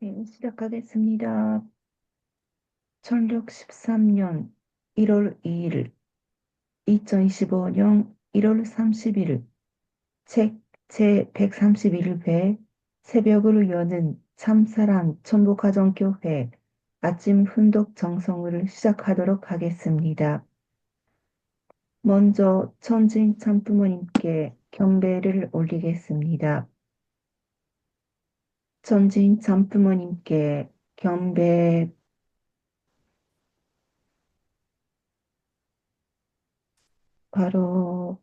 네, 시작하겠습니다. 천력 13년 1월 2일, 2025년 1월 30일, 책 제131회 새벽을 여는 참사랑 천복가정교회 아침 훈독 정성을 시작하도록 하겠습니다. 먼저 천진 참부모님께 경배를 올리겠습니다. 천진 참부모님께 경배. 바로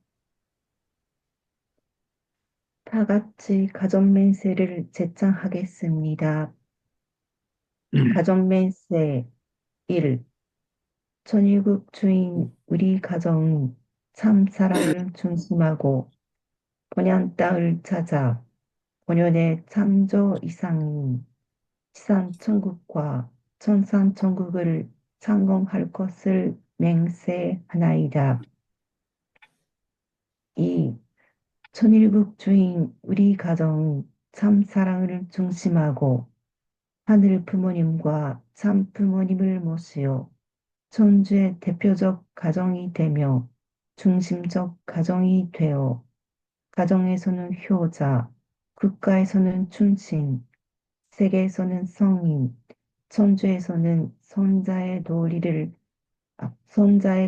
다 같이 가정맹세를 제창하겠습니다. 가정맹세 1. 천일국 주인 우리 가정은 참 사랑을 중심하고 본연 땅을 찾아 본연의 창조 이상인 지상천국과 천상천국을 창공할 것을 맹세하나이다. 2. 천일국 주인 우리 가정은 참 사랑을 중심하고 하늘 부모님과 참 부모님을 모시어 천주의 대표적 가정이 되며 중심적 가정이 되어 가정에서는 효자, 국가에서는 춘신, 세계에서는 성인, 천주에서는 손자의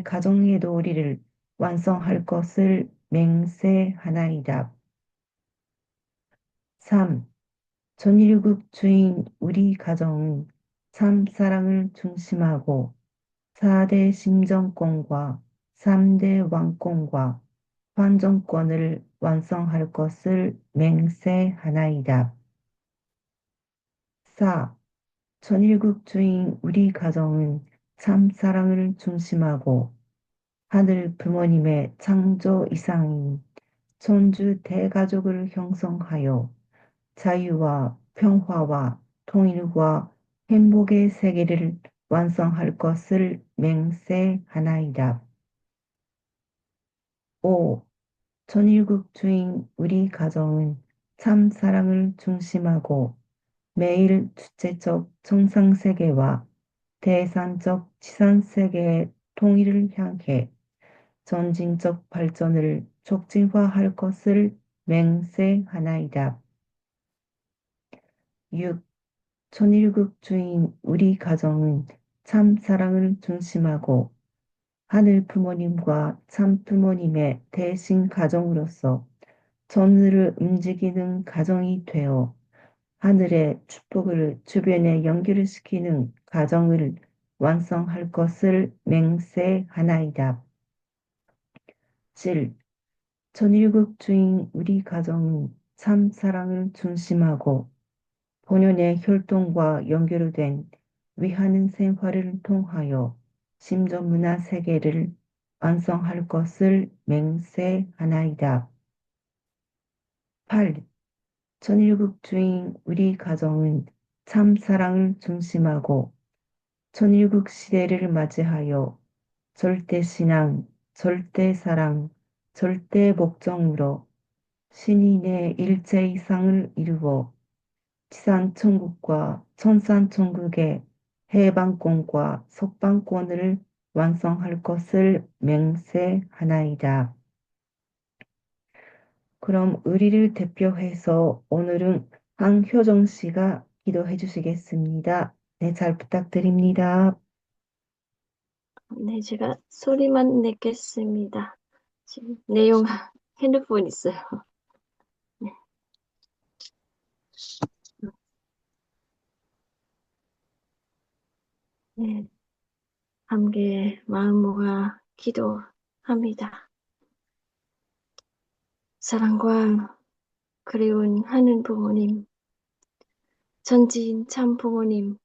가정의 도리를 완성할 것을 맹세하나이다. 3. 전일국 주인 우리 가정은 참 사랑을 중심하고 4대 심정권과 3대 왕권과 환정권을 완성할 것을 맹세하나이다. 4. 전일국 주인 우리 가정은 참 사랑을 중심하고 하늘 부모님의 창조 이상인 천주 대가족을 형성하여 자유와 평화와 통일과 행복의 세계를 완성할 것을 맹세하나이다. 5. 전일국 주인 우리 가정은 참 사랑을 중심하고 매일 주체적 정상세계와 대산적 지산세계의 통일을 향해 전진적 발전을 촉진화할 것을 맹세하나이다. 6. 천일국 주인 우리 가정은 참 사랑을 중심하고 하늘 부모님과 참 부모님의 대신 가정으로서 전을 움직이는 가정이 되어 하늘의 축복을 주변에 연결을 시키는 가정을 완성할 것을 맹세하나이다. 7. 천일국 주인 우리 가정은 참 사랑을 중심하고 본연의 혈통과 연결된 위하는 생활을 통하여 심정문화 세계를 완성할 것을 맹세하나이다. 8. 천일국 주인 우리 가정은 참 사랑을 중심하고 천일국 시대를 맞이하여 절대신앙, 절대사랑, 절대복종으로 신인의 일체 이상을 이루어 지산천국과 천산천국의 해방권과 석방권을 완성할 것을 맹세하나이다. 그럼 의리를 대표해서 오늘은 황효정 씨가 기도해 주시겠습니다. 네, 잘 부탁드립니다. 네, 제가 소리만 냈겠습니다. 지금 내용 핸드폰 있어요. 네, 네, 함께 마음 모아 기도합니다. 사랑과 그리운 하는 부모님, 전지인 참 부모님,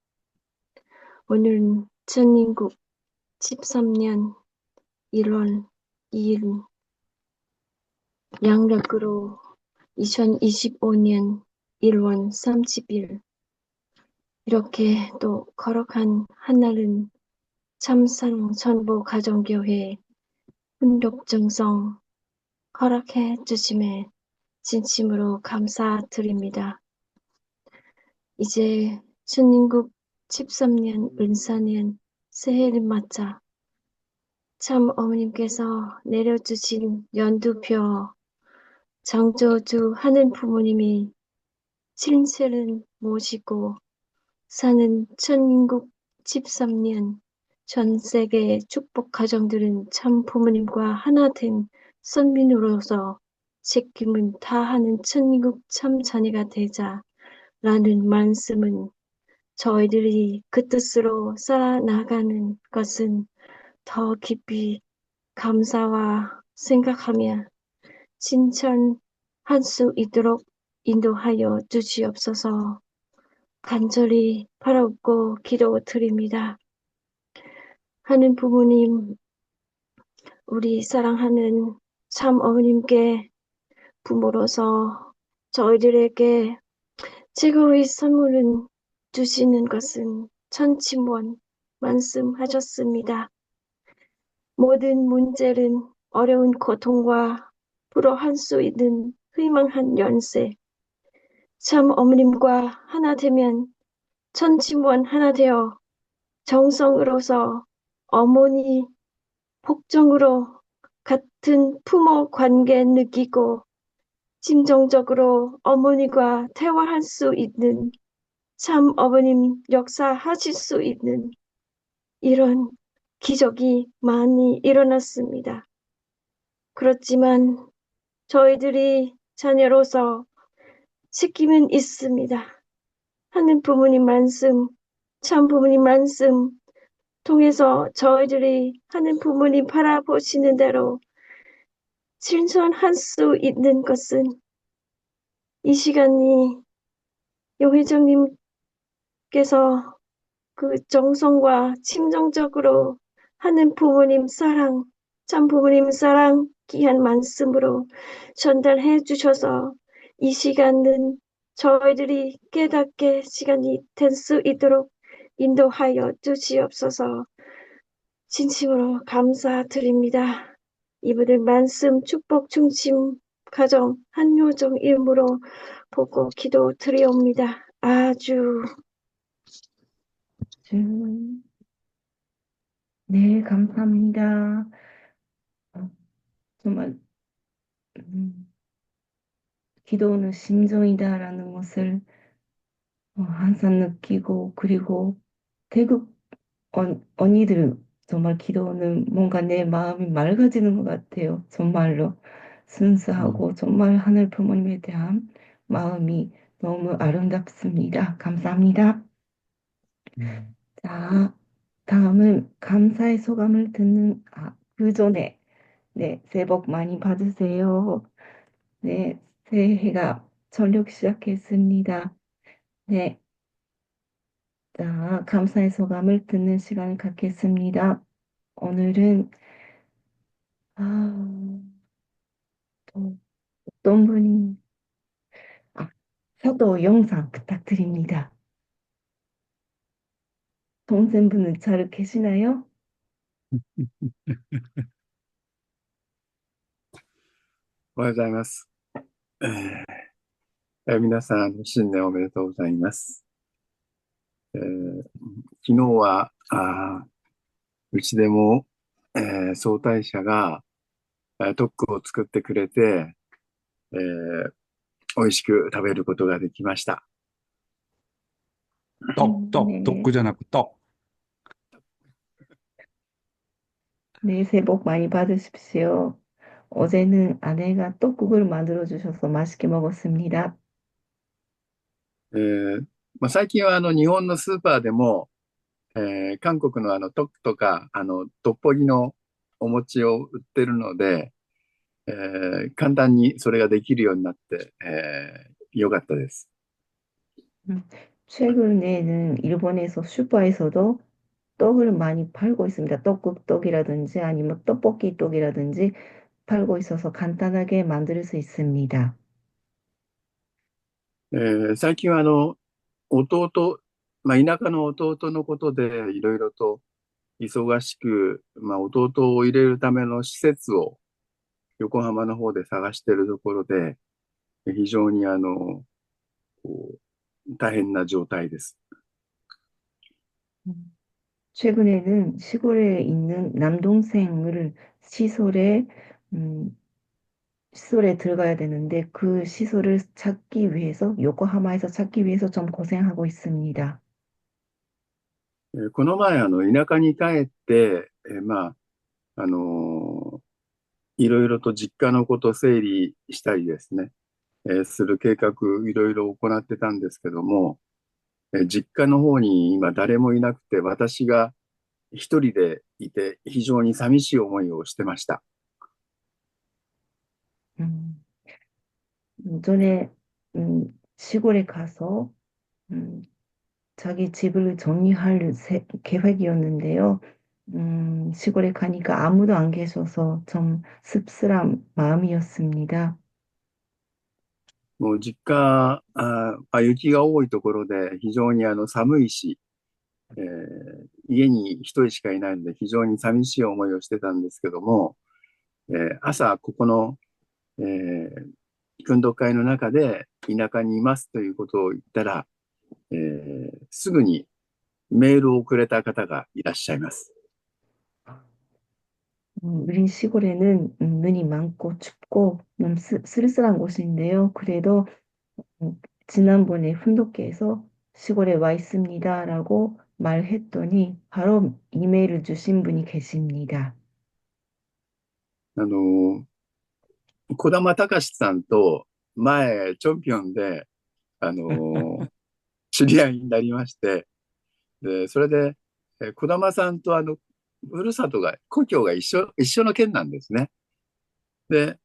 오늘은 전인국 13년 1월 2일 양력으로 2025년 1월 30일 이렇게 또 거룩한 한날은 참사랑 천보 가정교회 훈독정성 허락해 주심에 진심으로 감사드립니다. 이제 천인국 13년 을사년 새해를 맞자 참 어머님께서 내려주신 연두표 장조주 하늘 부모님이 칠세를 모시고 사는 천인국 13년 전 세계 축복 가정들은 참 부모님과 하나 된 선민으로서 책임은 다하는 천인국 참 자녀가 되자 라는 말씀은 저희들이 그 뜻으로 살아나가는 것은 더 깊이 감사와 생각하며 칭찬할 수 있도록 인도하여 주시옵소서. 간절히 바라옵고 기도드립니다. 하는 부모님, 우리 사랑하는 참 어머님께 부모로서 저희들에게 최고의 선물은 주시는 것은 천치원 말씀하셨습니다. 모든 문제는 어려운 고통과 불어할 수 있는 희망한 연세. 참 어머님과 하나 되면 천치원 하나 되어 정성으로서 어머니 복종으로 같은 부모 관계 느끼고 심정적으로 어머니가 대화할 수 있는 참 어머님 역사하실 수 있는 이런 기적이 많이 일어났습니다. 그렇지만 저희들이 자녀로서 책임은 있습니다. 하는 부모님 말씀, 참 부모님 말씀 통해서 저희들이 하는 부모님 바라보시는 대로 실천할 수 있는 것은 이 시간이 용 회장님께서 그 정성과 심정적으로 하는 부모님 사랑, 참 부모님 사랑 귀한 말씀으로 전달해 주셔서 이 시간은 저희들이 깨닫게 시간이 될 수 있도록 인도하여 주시옵소서. 진심으로 감사드립니다. 이분들 말씀 축복 중심 가정 한요정 이름으로 보고 기도 드리옵니다. 아주 네, 감사합니다. 어, 정말 음, 기도는 심정이다라는 것을 항상 느끼고 그리고 태국 언니들은 정말 기도는 뭔가 내 마음이 맑아지는 것 같아요. 정말로 음, 순수하고 정말 하늘 부모님에 대한 마음이 너무 아름답습니다. 감사합니다. 음. 자, 다음은 감사의 소감을 듣는 그 전에 네, 새해 복 많이 받으세요. 네, 새해가 전력 시작했습니다. 네, 자, 감사의 소감을 듣는 시간을 갖겠습니다. 오늘은 아, 또 어떤 분이 아, 서도 영상 부탁드립니다. 동생분은 잘 계시나요? おはようございます。皆さん、新年おめでとうございます。昨日は、うちでも、早退者が、特区を作ってくれて、美味しく食べることができました。네, 독구잖아, 떡. 네, 새해 복 많이 받으십시오. 어제는 아내가 떡국을 만들어 주셔서 맛있게 먹었습니다. 最近は日本のスーパーでも、韓国のトクとか、トッポギのお餅を売ってるので、簡単にそれができるようになって、よかったです。 음, 최근에는 일본에서 슈퍼에서도 떡을 많이 팔고 있습니다. 떡국 떡이라든지 아니면 떡볶이 떡이라든지 팔고 있어서 간단하게 만들 수 있습니다. 最近は弟、田舎の弟のことでいろいろと忙しく、弟を入れるための施設を横浜の方で探しているところで、非常にこ大変な状態です。 최근에는 시골에 있는 남동생을 시설에, 음, 시설에 들어가야 되는데 그 시설을 찾기 위해서, 요코하마에서 찾기 위해서 좀 고생하고 있습니다. この前、田舎に帰って、まあ、あの、いろいろと実家のことを整理したりですね、する計画、いろいろ行ってたんですけども、実家の方に今誰もいなくて、私が一人でいて、非常に寂しい思いをしてました。음, 전에 시골에 가서 음, 자기 집을 정리할 계획이었는데요. 시골에 가니까 아무도 안 계셔서 좀 씁쓸한 마음이었습니다. もう実家、雪が多いところで非常に寒いし、家に一人しかいないので非常に寂しい思いをしてたんですけども、朝ここの、訓読会の中で田舎にいますということを言ったら、すぐにメールをくれた方がいらっしゃいます。우린 시골에는 눈이 많고 춥고 좀 쓸쓸한 곳인데요. 그래도 지난번에 훈독회에서 시골에 와 있습니다라고 말했더니 바로 이메일을 주신 분이 계십니다. あの、児玉隆さんと前、チョンピオンで、あの、知り合いになりまして、で、それで、児玉さんとふるさとが、故郷が一緒の県なんですね。で、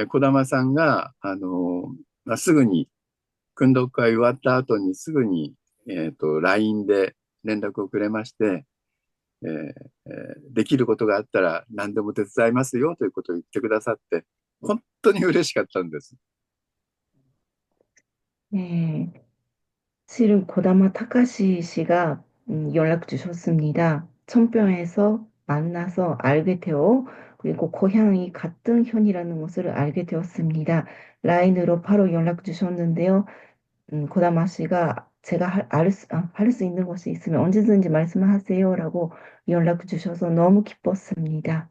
児玉さんが、すぐに、訓読会終わった後にすぐに、LINE で連絡をくれまして、えーできることがあったら何でも手伝いますよということを言ってくださって、本当に嬉しかったんです。네, 실은 고다마 타카시 씨가 연락 주셨습니다. 천평에서 만나서 알게 되어 그리고 고향이 같은 현이라는 것을 알게 되었습니다. 라인으로 바로 연락 주셨는데요. 고다마 씨가 제가 할 수 있는 것이 있으면 언제든지 말씀하세요라고 연락 주셔서 너무 기뻤습니다.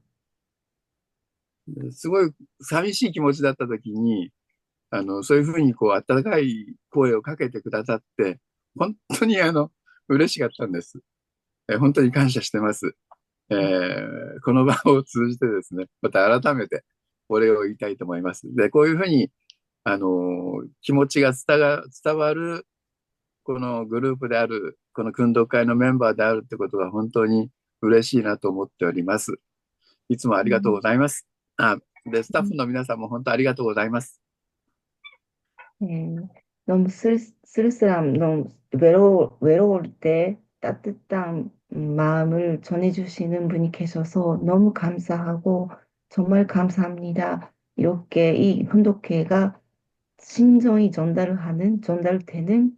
すごい寂しい気持ちだった時に、そういうふうにこう、温かい声をかけてくださって、本当に嬉しかったんです。本当に感謝してます。この場を通じてですね、また改めてお礼を言いたいと思います。で、こういうふうに、気持ちが伝わる、このグループである、この訓読会のメンバーであるってことが本当に嬉しいなと思っております。いつもありがとうご 음, ざいます。で、スタッフ 음, の皆さんも本当ありがとうございます。 네, 너무 너무 외로울 때 따뜻한 마음을 전해주시는 분이 계셔서 너무 감사하고 정말 감사합니다. 이렇게 이 혼독회가 심정이 전달되는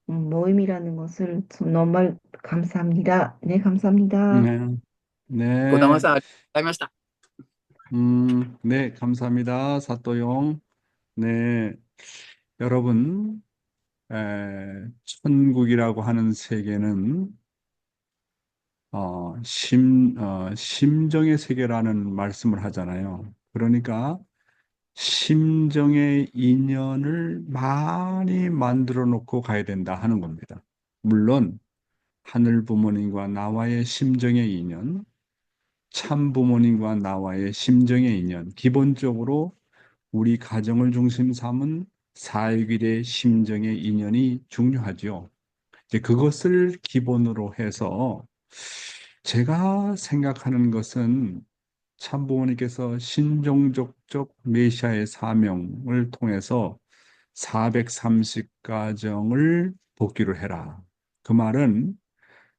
모임이라는 것을 정말 감사합니다. 네, 감사합니다. 네, 小玉 네, さん、ありがとうございました。 네, 감사합니다. 사또용. 네, 여러분, 천국이라고 하는 세계는 심정의 세계라는 말씀을 하잖아요. 그러니까 심정의 인연을 많이 만들어 놓고 가야 된다 하는 겁니다. 물론 하늘 부모님과 나와의 심정의 인연, 참 부모님과 나와의 심정의 인연, 기본적으로 우리 가정을 중심 삼은 사육일의 심정의 인연이 중요하죠. 이제 그것을 기본으로 해서 제가 생각하는 것은 참 부모님께서 신종족적 메시아의 사명을 통해서 430가정을 복귀를 해라. 그 말은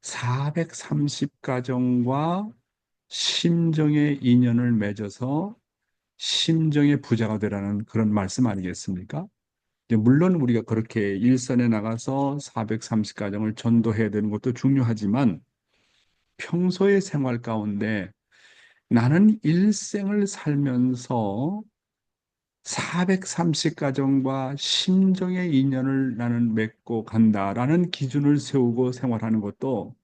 430가정과 심정의 인연을 맺어서 심정의 부자가 되라는 그런 말씀 아니겠습니까? 이제 물론 우리가 그렇게 일선에 나가서 430가정을 전도해야 되는 것도 중요하지만 평소의 생활 가운데 나는 일생을 살면서 430가정과 심정의 인연을 나는 맺고 간다라는 기준을 세우고 생활하는 것도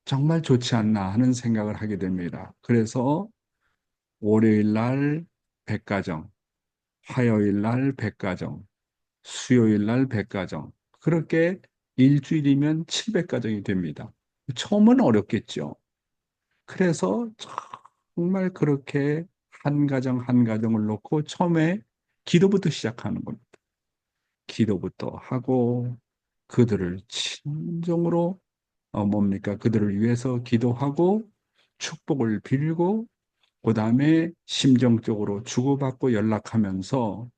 정말 좋지 않나 하는 생각을 하게 됩니다. 그래서 월요일 날 100가정, 화요일 날 100가정, 수요일 날 100가정. 그렇게 일주일이면 700가정이 됩니다. 처음은 어렵겠죠. 그래서 정말 그렇게 한 가정 한 가정을 놓고 처음에 기도부터 시작하는 겁니다. 기도부터 하고 그들을 진정으로 뭡니까? 그들을 위해서 기도하고 축복을 빌고 그다음에 심정적으로 주고받고 연락하면서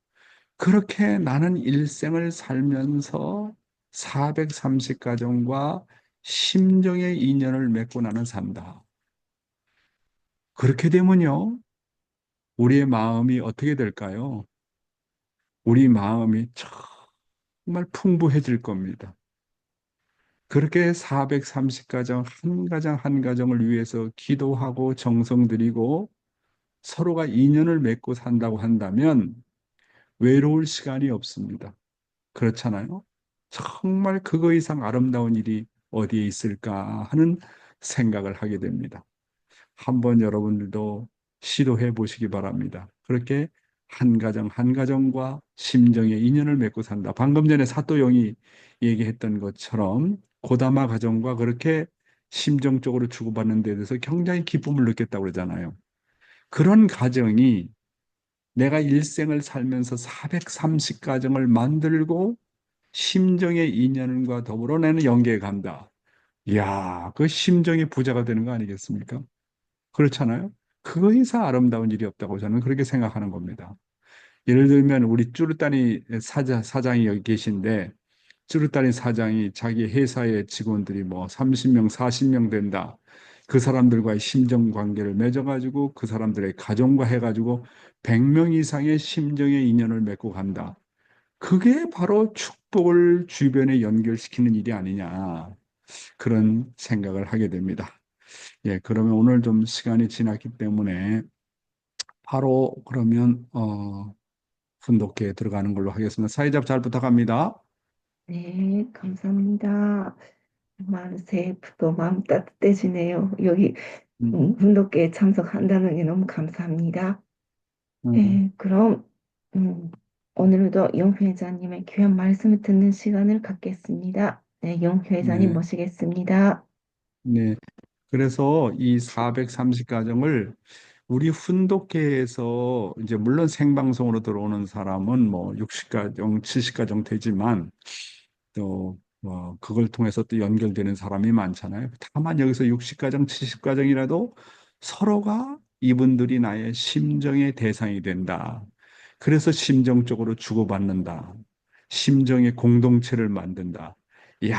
그렇게 나는 일생을 살면서 430가정과 심정의 인연을 맺고 나는 산다. 그렇게 되면요, 우리의 마음이 어떻게 될까요? 우리 마음이 정말 풍부해질 겁니다. 그렇게 430가정, 한 가정 한 가정을 위해서 기도하고 정성 들이고 서로가 인연을 맺고 산다고 한다면 외로울 시간이 없습니다. 그렇잖아요? 정말 그거 이상 아름다운 일이 어디에 있을까 하는 생각을 하게 됩니다. 한번 여러분들도 시도해 보시기 바랍니다. 그렇게 한 가정 한 가정과 심정의 인연을 맺고 산다. 방금 전에 사또용이 얘기했던 것처럼 고다마 가정과 그렇게 심정적으로 주고받는 데 대해서 굉장히 기쁨을 느꼈다고 그러잖아요. 그런 가정이 내가 일생을 살면서 430가정을 만들고 심정의 인연과 더불어 나는 영계에 간다. 이야, 그 심정의 부자가 되는 거 아니겠습니까? 그렇잖아요. 그거 이상 아름다운 일이 없다고 저는 그렇게 생각하는 겁니다. 예를 들면 우리 쭈르따니 사장이 여기 계신데 쭈르따니 사장이 자기 회사의 직원들이 뭐 30명, 40명 된다. 그 사람들과의 심정 관계를 맺어가지고 그 사람들의 가정과 해가지고 100명 이상의 심정의 인연을 맺고 간다. 그게 바로 축복을 주변에 연결시키는 일이 아니냐. 그런 생각을 하게 됩니다. 예, 그러면 오늘 좀 시간이 지났기 때문에 바로 그러면 훈독회에 들어가는 걸로 하겠습니다. 사회자 잘 부탁합니다. 네, 감사합니다. 정말 새해부터 마음 따뜻해지네요. 여기 음, 운동회에 참석한다는 게 너무 감사합니다. 음, 네, 그럼 오늘도 영 회장님의 귀한 말씀을 듣는 시간을 갖겠습니다. 네, 영 회장님 네, 모시겠습니다. 네. 그래서 이 430가정을 우리 훈독회에서 이제 물론 생방송으로 들어오는 사람은 뭐 60가정, 70가정 되지만 또 그걸 통해서 또 연결되는 사람이 많잖아요. 다만 여기서 60가정, 70가정이라도 서로가 이분들이 나의 심정의 대상이 된다. 그래서 심정적으로 주고받는다. 심정의 공동체를 만든다. 이야,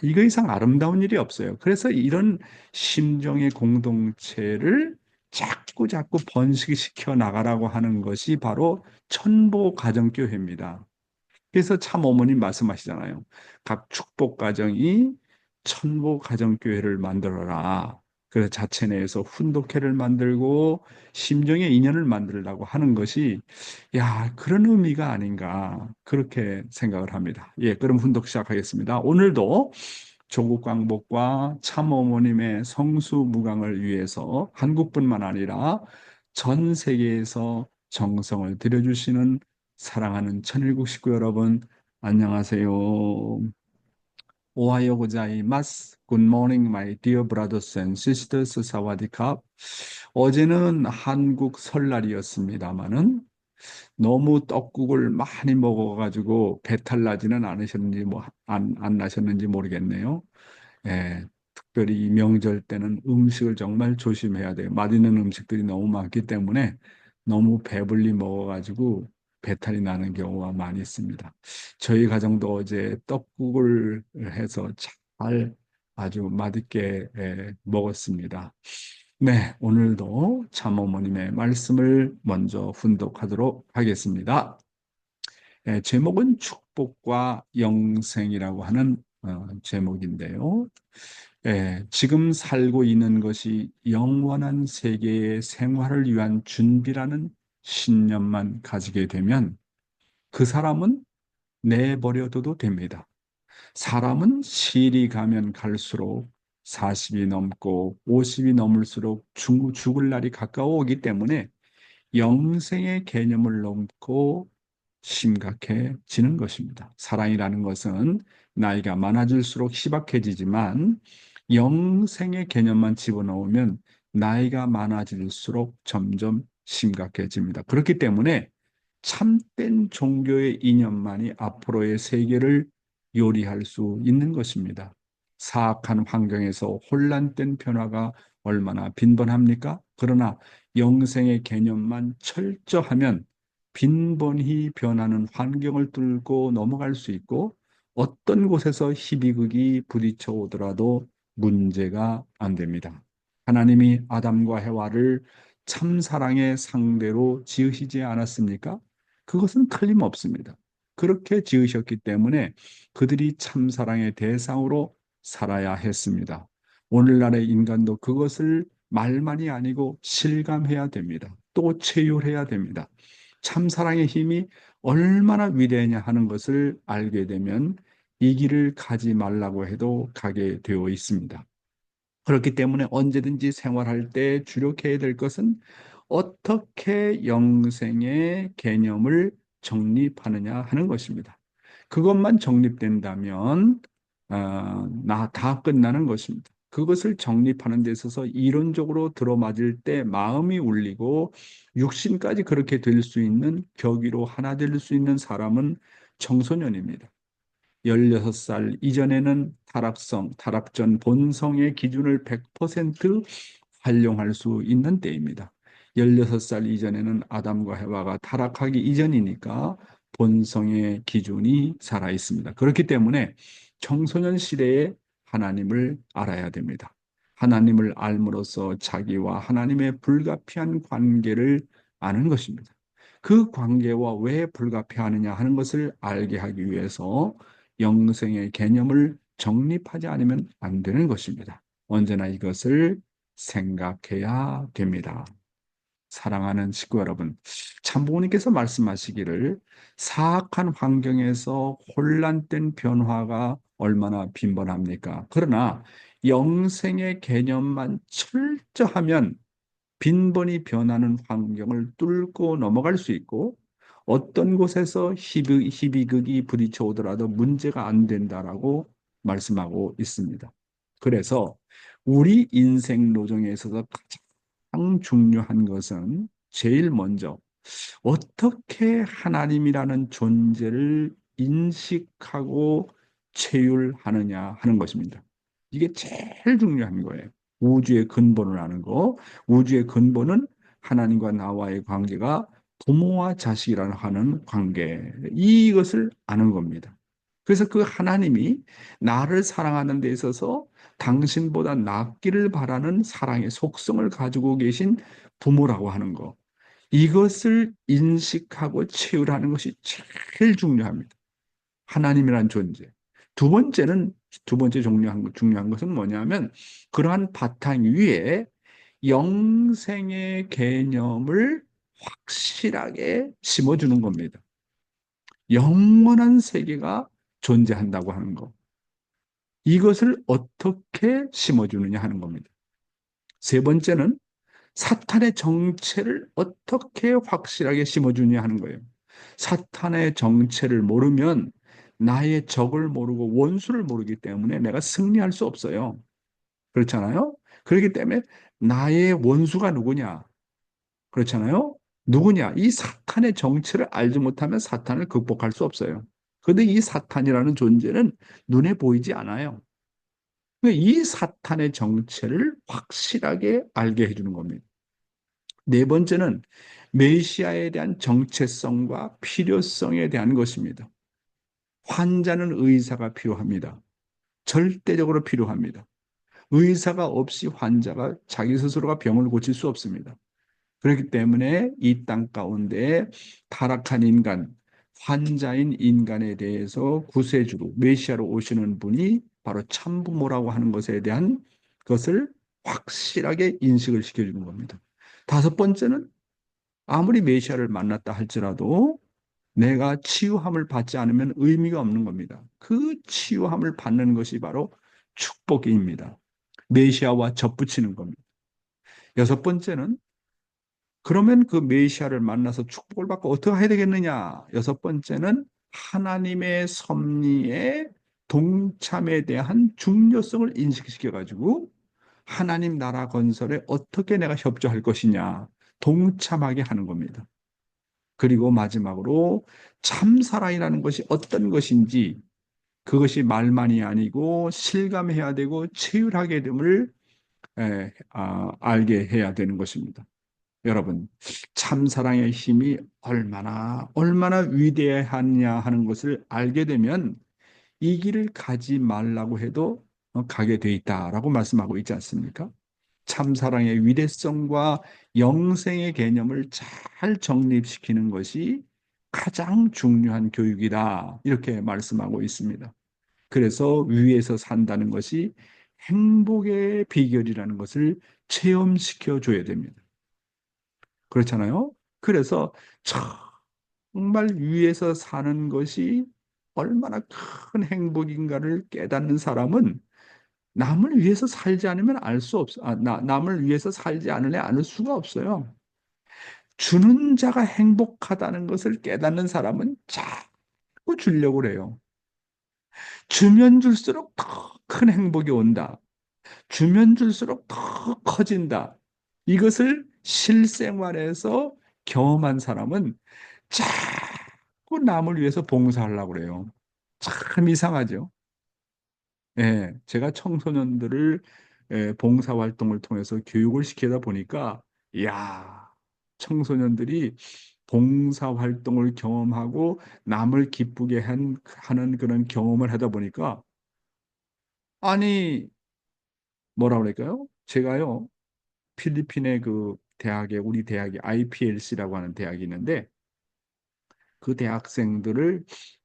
이거 이상 아름다운 일이 없어요. 그래서 이런 심정의 공동체를 자꾸 자꾸 번식시켜 나가라고 하는 것이 바로 천보 가정교회입니다. 그래서 참 어머님 말씀하시잖아요. 각 축복 가정이 천보 가정교회를 만들어라. 그래서 자체 내에서 훈독회를 만들고 심정의 인연을 만들려고 하는 것이 야, 그런 의미가 아닌가 그렇게 생각을 합니다. 예, 그럼 훈독 시작하겠습니다. 오늘도 조국 광복과 참 어머님의 성수무강을 위해서 한국뿐만 아니라 전 세계에서 정성을 들여주시는 사랑하는 천일국 식구 여러분, 안녕하세요. 오하요 고자이마스. Good morning, my dear brothers and sisters. 사와디캅. 어제는 한국 설날이었습니다마는 너무 떡국을 많이 먹어가지고 배탈 나지는 않으셨는지 안 나셨는지 모르겠네요. 예, 특별히 이 명절 때는 음식을 정말 조심해야 돼요. 맛있는 음식들이 너무 많기 때문에 너무 배불리 먹어가지고 배탈이 나는 경우가 많이 있습니다. 저희 가정도 어제 떡국을 해서 잘 아주 맛있게 먹었습니다. 네, 오늘도 참어머님의 말씀을 먼저 훈독하도록 하겠습니다. 제목은 축복과 영생이라고 하는 제목인데요. 지금 살고 있는 것이 영원한 세계의 생활을 위한 준비라는 신념만 가지게 되면 그 사람은 내버려둬도 됩니다. 사람은 시일이 가면 갈수록 40이 넘고 50이 넘을수록 죽을 날이 가까워 오기 때문에 영생의 개념을 넘고 심각해지는 것입니다. 사랑이라는 것은 나이가 많아질수록 희박해지지만 영생의 개념만 집어넣으면 나이가 많아질수록 점점 심각해집니다. 그렇기 때문에 참된 종교의 이념만이 앞으로의 세계를 요리할 수 있는 것입니다. 사악한 환경에서 혼란된 변화가 얼마나 빈번합니까? 그러나 영생의 개념만 철저하면 빈번히 변하는 환경을 뚫고 넘어갈 수 있고 어떤 곳에서 희비극이 부딪혀 오더라도 문제가 안 됩니다. 하나님이 아담과 해와를 참사랑의 상대로 지으시지 않았습니까? 그것은 틀림없습니다. 그렇게 지으셨기 때문에 그들이 참사랑의 대상으로 살아야 했습니다. 오늘날의 인간도 그것을 말만이 아니고 실감해야 됩니다. 또 체휼해야 됩니다. 참사랑의 힘이 얼마나 위대하냐 하는 것을 알게 되면 이 길을 가지 말라고 해도 가게 되어 있습니다. 그렇기 때문에 언제든지 생활할 때 주력해야 될 것은 어떻게 영생의 개념을 정립하느냐 하는 것입니다. 그것만 정립된다면 나 다 끝나는 것입니다. 그것을 정립하는 데 있어서 이론적으로 들어맞을 때 마음이 울리고 육신까지 그렇게 될 수 있는 격의로 하나 될 수 있는 사람은 청소년입니다. 16살 이전에는 타락전 본성의 기준을 100% 활용할 수 있는 때입니다. 16살 이전에는 아담과 해와가 타락하기 이전이니까 본성의 기준이 살아 있습니다. 그렇기 때문에 청소년 시대에 하나님을 알아야 됩니다. 하나님을 알므로써 자기와 하나님의 불가피한 관계를 아는 것입니다. 그 관계와 왜 불가피하느냐 하는 것을 알게 하기 위해서 영생의 개념을 정립하지 않으면 안 되는 것입니다. 언제나 이것을 생각해야 됩니다. 사랑하는 식구 여러분, 참부모님께서 말씀하시기를 사악한 환경에서 혼란된 변화가 얼마나 빈번합니까? 그러나 영생의 개념만 철저하면 빈번히 변하는 환경을 뚫고 넘어갈 수 있고 어떤 곳에서 희비극이 부딪혀 오더라도 문제가 안 된다라고 말씀하고 있습니다. 그래서 우리 인생 노정에 있어서 가장 중요한 것은 제일 먼저 어떻게 하나님이라는 존재를 인식하고 체휼하느냐 하는 것입니다. 이게 제일 중요한 거예요. 우주의 근본을 아는 거. 우주의 근본은 하나님과 나와의 관계가 부모와 자식이라는 하는 관계. 이것을 아는 겁니다. 그래서 그 하나님이 나를 사랑하는 데 있어서 당신보다 낫기를 바라는 사랑의 속성을 가지고 계신 부모라고 하는 거. 이것을 인식하고 채우라는 것이 제일 중요합니다. 하나님이란 존재. 두 번째 중요한 것은 뭐냐면 그러한 바탕 위에 영생의 개념을 확실하게 심어주는 겁니다. 영원한 세계가 존재한다고 하는 것. 이것을 어떻게 심어주느냐 하는 겁니다. 세 번째는 사탄의 정체를 어떻게 확실하게 심어주냐 하는 거예요. 사탄의 정체를 모르면 나의 적을 모르고 원수를 모르기 때문에 내가 승리할 수 없어요. 그렇잖아요? 그렇기 때문에 나의 원수가 누구냐? 그렇잖아요? 누구냐? 이 사탄의 정체를 알지 못하면 사탄을 극복할 수 없어요. 그런데 이 사탄이라는 존재는 눈에 보이지 않아요. 이 사탄의 정체를 확실하게 알게 해주는 겁니다. 네 번째는 메시아에 대한 정체성과 필요성에 대한 것입니다. 환자는 의사가 필요합니다. 절대적으로 필요합니다. 의사가 없이 환자가 자기 스스로가 병을 고칠 수 없습니다. 그렇기 때문에 이 땅 가운데 타락한 인간, 환자인 인간에 대해서 구세주로 메시아로 오시는 분이 바로 참부모라고 하는 것에 대한 것을 확실하게 인식을 시켜주는 겁니다. 다섯 번째는 아무리 메시아를 만났다 할지라도 내가 치유함을 받지 않으면 의미가 없는 겁니다. 그 치유함을 받는 것이 바로 축복입니다. 메시아와 접붙이는 겁니다. 여섯 번째는 그러면 그 메시아를 만나서 축복을 받고 어떻게 해야 되겠느냐? 여섯 번째는 하나님의 섭리의 동참에 대한 중요성을 인식시켜 가지고 하나님 나라 건설에 어떻게 내가 협조할 것이냐 동참하게 하는 겁니다. 그리고 마지막으로 참사랑이라는 것이 어떤 것인지 그것이 말만이 아니고 실감해야 되고 체휼하게 됨을 알게 해야 되는 것입니다. 여러분, 참사랑의 힘이 얼마나 위대하냐 하는 것을 알게 되면 이 길을 가지 말라고 해도 가게 돼 있다라고 말씀하고 있지 않습니까? 참사랑의 위대성과 영생의 개념을 잘 정립시키는 것이 가장 중요한 교육이다. 이렇게 말씀하고 있습니다. 그래서 위에서 산다는 것이 행복의 비결이라는 것을 체험시켜 줘야 됩니다. 그렇잖아요? 그래서 정말 위에서 사는 것이 얼마나 큰 행복인가를 깨닫는 사람은 남을 위해서 살지 않으면 알 수 없어. 남을 위해서 살지 않으려 않을 수가 없어요. 주는 자가 행복하다는 것을 깨닫는 사람은 자꾸 주려고 그래요. 주면 줄수록 더 큰 행복이 온다. 주면 줄수록 더 커진다. 이것을 실생활에서 경험한 사람은 자꾸 남을 위해서 봉사하려고 그래요. 참 이상하죠. 예, 제가 청소년들을 봉사활동을 통해서 교육을 시키다 보니까, 이야, 청소년들이 봉사활동을 경험하고 남을 기쁘게 하는 그런 경험을 하다 보니까, 아니, 뭐라 그럴까요? 제가요, 필리핀의 그 대학에, 우리 대학이 IPLC라고 하는 대학이 있는데, 그 대학생들을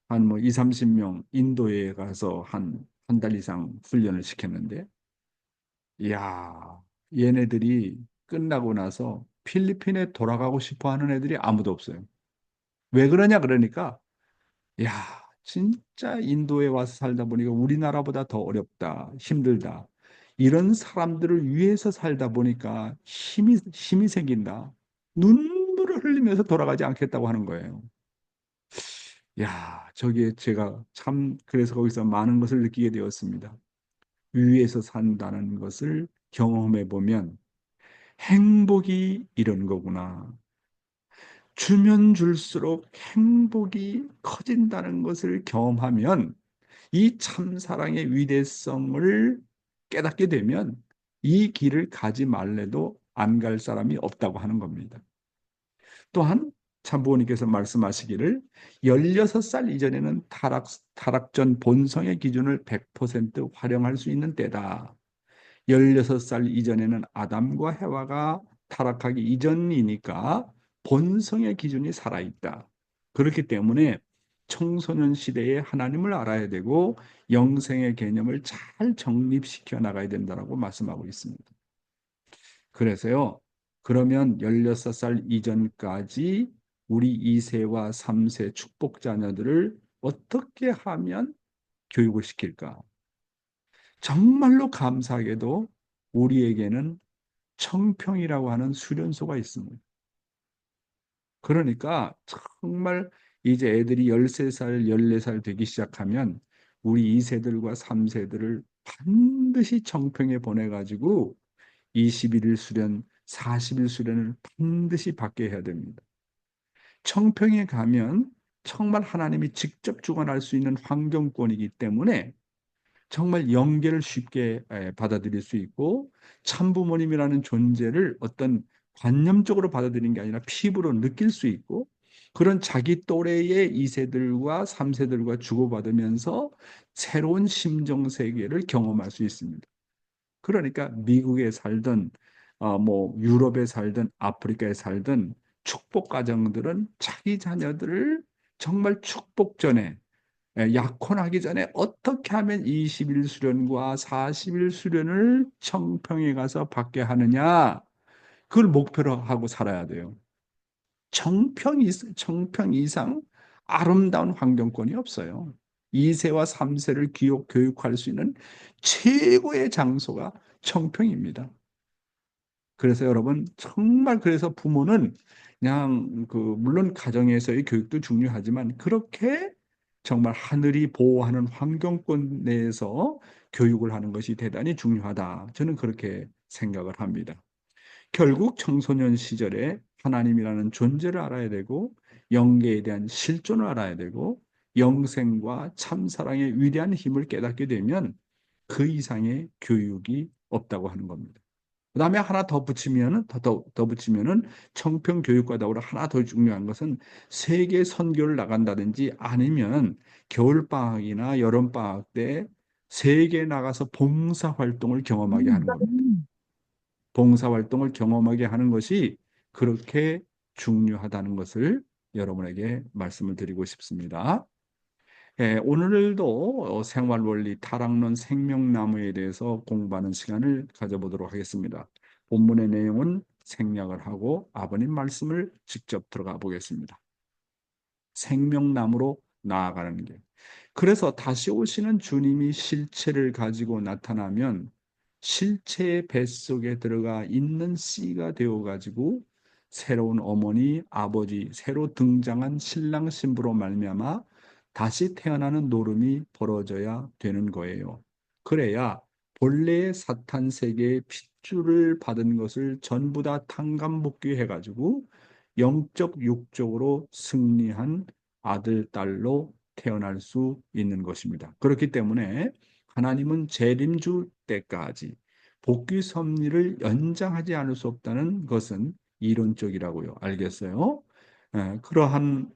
한 뭐 2, 30명 인도에 가서 한 달 이상 훈련을 시켰는데, 이야, 얘네들이 끝나고 나서 필리핀에 돌아가고 싶어 하는 애들이 아무도 없어요. 왜 그러냐 그러니까, 야, 진짜 인도에 와서 살다 보니까 우리나라보다 더 어렵다, 힘들다. 이런 사람들을 위해서 살다 보니까 힘이 생긴다. 눈물을 흘리면서 돌아가지 않겠다고 하는 거예요. 야, 저기에 제가 참 그래서 거기서 많은 것을 느끼게 되었습니다. 위에서 산다는 것을 경험해 보면 행복이 이런 거구나. 주면 줄수록 행복이 커진다는 것을 경험하면 이 참사랑의 위대성을 깨닫게 되면 이 길을 가지 말래도 안 갈 사람이 없다고 하는 겁니다. 또한 참부모님께서 말씀하시기를 16살 이전에는 타락전 본성의 기준을 100% 활용할 수 있는 때다. 16살 이전에는 아담과 해와가 타락하기 이전이니까 본성의 기준이 살아있다. 그렇기 때문에 청소년 시대에 하나님을 알아야 되고 영생의 개념을 잘 정립시켜 나가야 된다고 말씀하고 있습니다. 그래서요, 그러면 16살 이전까지 우리 2세와 3세 축복 자녀들을 어떻게 하면 교육을 시킬까? 정말로 감사하게도 우리에게는 청평이라고 하는 수련소가 있습니다. 그러니까 정말 이제 애들이 13살, 14살 되기 시작하면 우리 2세들과 3세들을 반드시 청평에 보내가지고 21일 수련, 40일 수련을 반드시 받게 해야 됩니다. 청평에 가면 정말 하나님이 직접 주관할 수 있는 환경권이기 때문에 정말 영계를 쉽게 받아들일 수 있고 참부모님이라는 존재를 어떤 관념적으로 받아들이는 게 아니라 피부로 느낄 수 있고 그런 자기 또래의 2세들과 3세들과 주고받으면서 새로운 심정 세계를 경험할 수 있습니다. 그러니까 미국에 살든 뭐 유럽에 살든 아프리카에 살든 축복 가정들은 자기 자녀들을 정말 축복 전에 약혼하기 전에 어떻게 하면 20일 수련과 40일 수련을 청평에 가서 받게 하느냐 그걸 목표로 하고 살아야 돼요. 청평 이상 아름다운 환경권이 없어요. 2세와 3세를 교육할 수 있는 최고의 장소가 청평입니다. 그래서 여러분, 정말 그래서 부모는 그냥 물론 가정에서의 교육도 중요하지만 그렇게 정말 하늘이 보호하는 환경권 내에서 교육을 하는 것이 대단히 중요하다. 저는 그렇게 생각을 합니다. 결국 청소년 시절에 하나님이라는 존재를 알아야 되고 영계에 대한 실존을 알아야 되고 영생과 참사랑의 위대한 힘을 깨닫게 되면 그 이상의 교육이 없다고 하는 겁니다. 그 다음에 하나 더 붙이면은, 더 붙이면은 청평 교육과 더불어 하나 더 중요한 것은 세계 선교를 나간다든지 아니면 겨울방학이나 여름방학 때 세계에 나가서 봉사활동을 경험하게 하는 겁니다. 봉사활동을 경험하게 하는 것이 그렇게 중요하다는 것을 여러분에게 말씀을 드리고 싶습니다. 오늘도 생활원리 타락론 생명나무에 대해서 공부하는 시간을 가져보도록 하겠습니다. 본문의 내용은 생략을 하고 아버님 말씀을 직접 들어가 보겠습니다. 생명나무로 나아가는 길. 그래서 다시 오시는 주님이 실체를 가지고 나타나면 실체의 뱃속에 들어가 있는 씨가 되어 가지고 새로운 어머니, 아버지, 새로 등장한 신랑 신부로 말미암아 다시 태어나는 노름이 벌어져야 되는 거예요. 그래야 본래의 사탄 세계의 핏줄을 받은 것을 전부 다 탕감복귀해 가지고 영적 육적으로 승리한 아들, 딸로 태어날 수 있는 것입니다. 그렇기 때문에 하나님은 재림주 때까지 복귀 섭리를 연장하지 않을 수 없다는 것은 이론적이라고요. 알겠어요? 그러한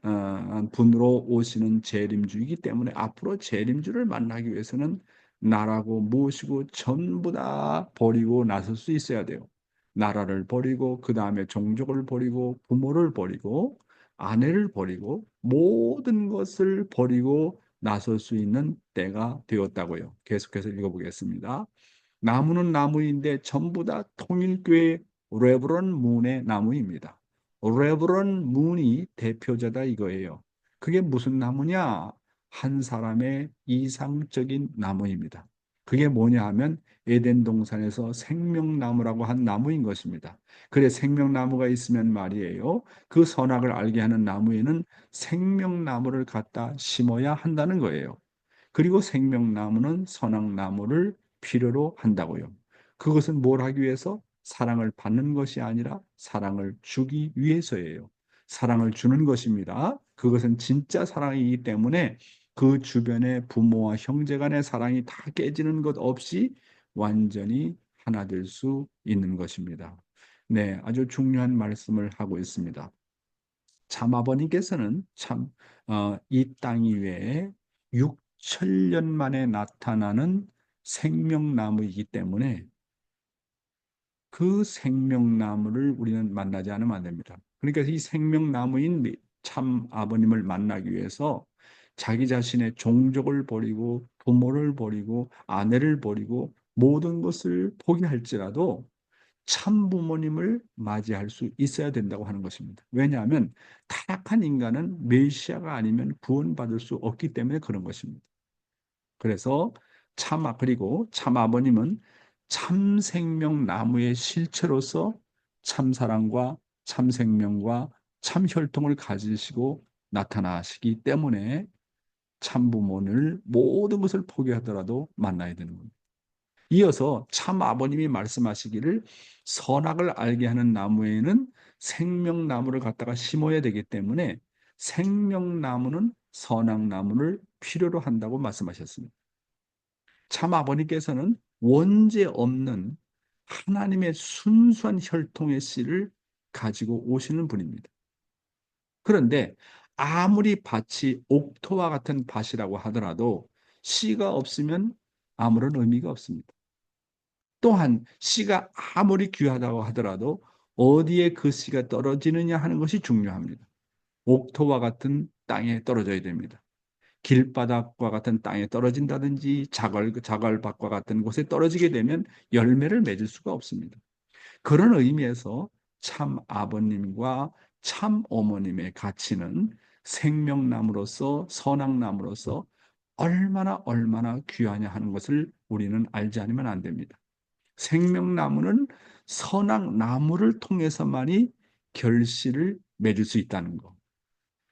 분으로 오시는 재림주이기 때문에 앞으로 재림주를 만나기 위해서는 나라고 무엇이고 전부 다 버리고 나설 수 있어야 돼요. 나라를 버리고 그 다음에 종족을 버리고 부모를 버리고 아내를 버리고 모든 것을 버리고 나설 수 있는 때가 되었다고요. 계속해서 읽어보겠습니다. 나무는 나무인데 전부 다 통일교회 레브런 문의 나무입니다. 레브런 문이 대표자다 이거예요. 그게 무슨 나무냐? 한 사람의 이상적인 나무입니다. 그게 뭐냐 하면 에덴 동산에서 생명나무라고 한 나무인 것입니다. 그래 생명나무가 있으면 말이에요. 그 선악을 알게 하는 나무에는 생명나무를 갖다 심어야 한다는 거예요. 그리고 생명나무는 선악나무를 필요로 한다고요. 그것은 뭘 하기 위해서? 사랑을 받는 것이 아니라 사랑을 주기 위해서예요. 사랑을 주는 것입니다. 그것은 진짜 사랑이기 때문에 그 주변의 부모와 형제 간의 사랑이 다 깨지는 것 없이 완전히 하나 될 수 있는 것입니다. 네, 아주 중요한 말씀을 하고 있습니다. 참 아버님께서는 이 땅 위에 6천년 만에 나타나는 생명나무이기 때문에 그 생명나무를 우리는 만나지 않으면 안 됩니다. 그러니까 이 생명나무인 참 아버님을 만나기 위해서 자기 자신의 종족을 버리고 부모를 버리고 아내를 버리고 모든 것을 포기할지라도 참 부모님을 맞이할 수 있어야 된다고 하는 것입니다. 왜냐하면 타락한 인간은 메시아가 아니면 구원받을 수 없기 때문에 그런 것입니다. 그래서 그리고 참 아버님은 참 생명 나무의 실체로서 참 사랑과 참 생명과 참 혈통을 가지시고 나타나시기 때문에 참 부모를 모든 것을 포기하더라도 만나야 되는 겁니다. 이어서 참 아버님이 말씀하시기를 선악을 알게 하는 나무에는 생명나무를 갖다가 심어야 되기 때문에 생명나무는 선악나무를 필요로 한다고 말씀하셨습니다. 참 아버님께서는 원죄 없는 하나님의 순수한 혈통의 씨를 가지고 오시는 분입니다. 그런데 아무리 밭이 옥토와 같은 밭이라고 하더라도 씨가 없으면 아무런 의미가 없습니다. 또한 씨가 아무리 귀하다고 하더라도 어디에 그 씨가 떨어지느냐 하는 것이 중요합니다. 옥토와 같은 땅에 떨어져야 됩니다. 길바닥과 같은 땅에 떨어진다든지 자갈밭과 같은 곳에 떨어지게 되면 열매를 맺을 수가 없습니다. 그런 의미에서 참 아버님과 참 어머님의 가치는 생명나무로서 선악나무로서 얼마나 귀하냐 하는 것을 우리는 알지 않으면 안 됩니다. 생명나무는 선악나무를 통해서만이 결실을 맺을 수 있다는 거.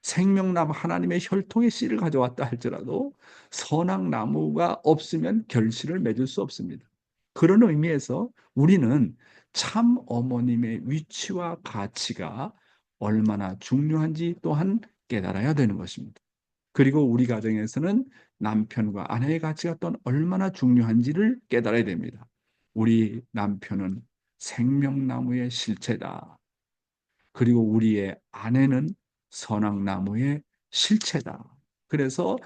생명나무 하나님의 혈통의 씨를 가져왔다 할지라도 선악나무가 없으면 결실을 맺을 수 없습니다. 그런 의미에서 우리는 참 어머님의 위치와 가치가 얼마나 중요한지 또한 깨달아야 되는 것입니다. 그리고 우리 가정에서는 남편과 아내의 가치가 또 얼마나 중요한지를 깨달아야 됩니다. 우리 남편은 생명나무의 실체다. 그리고 우리의 아내는 선악나무의 실체다. 그래서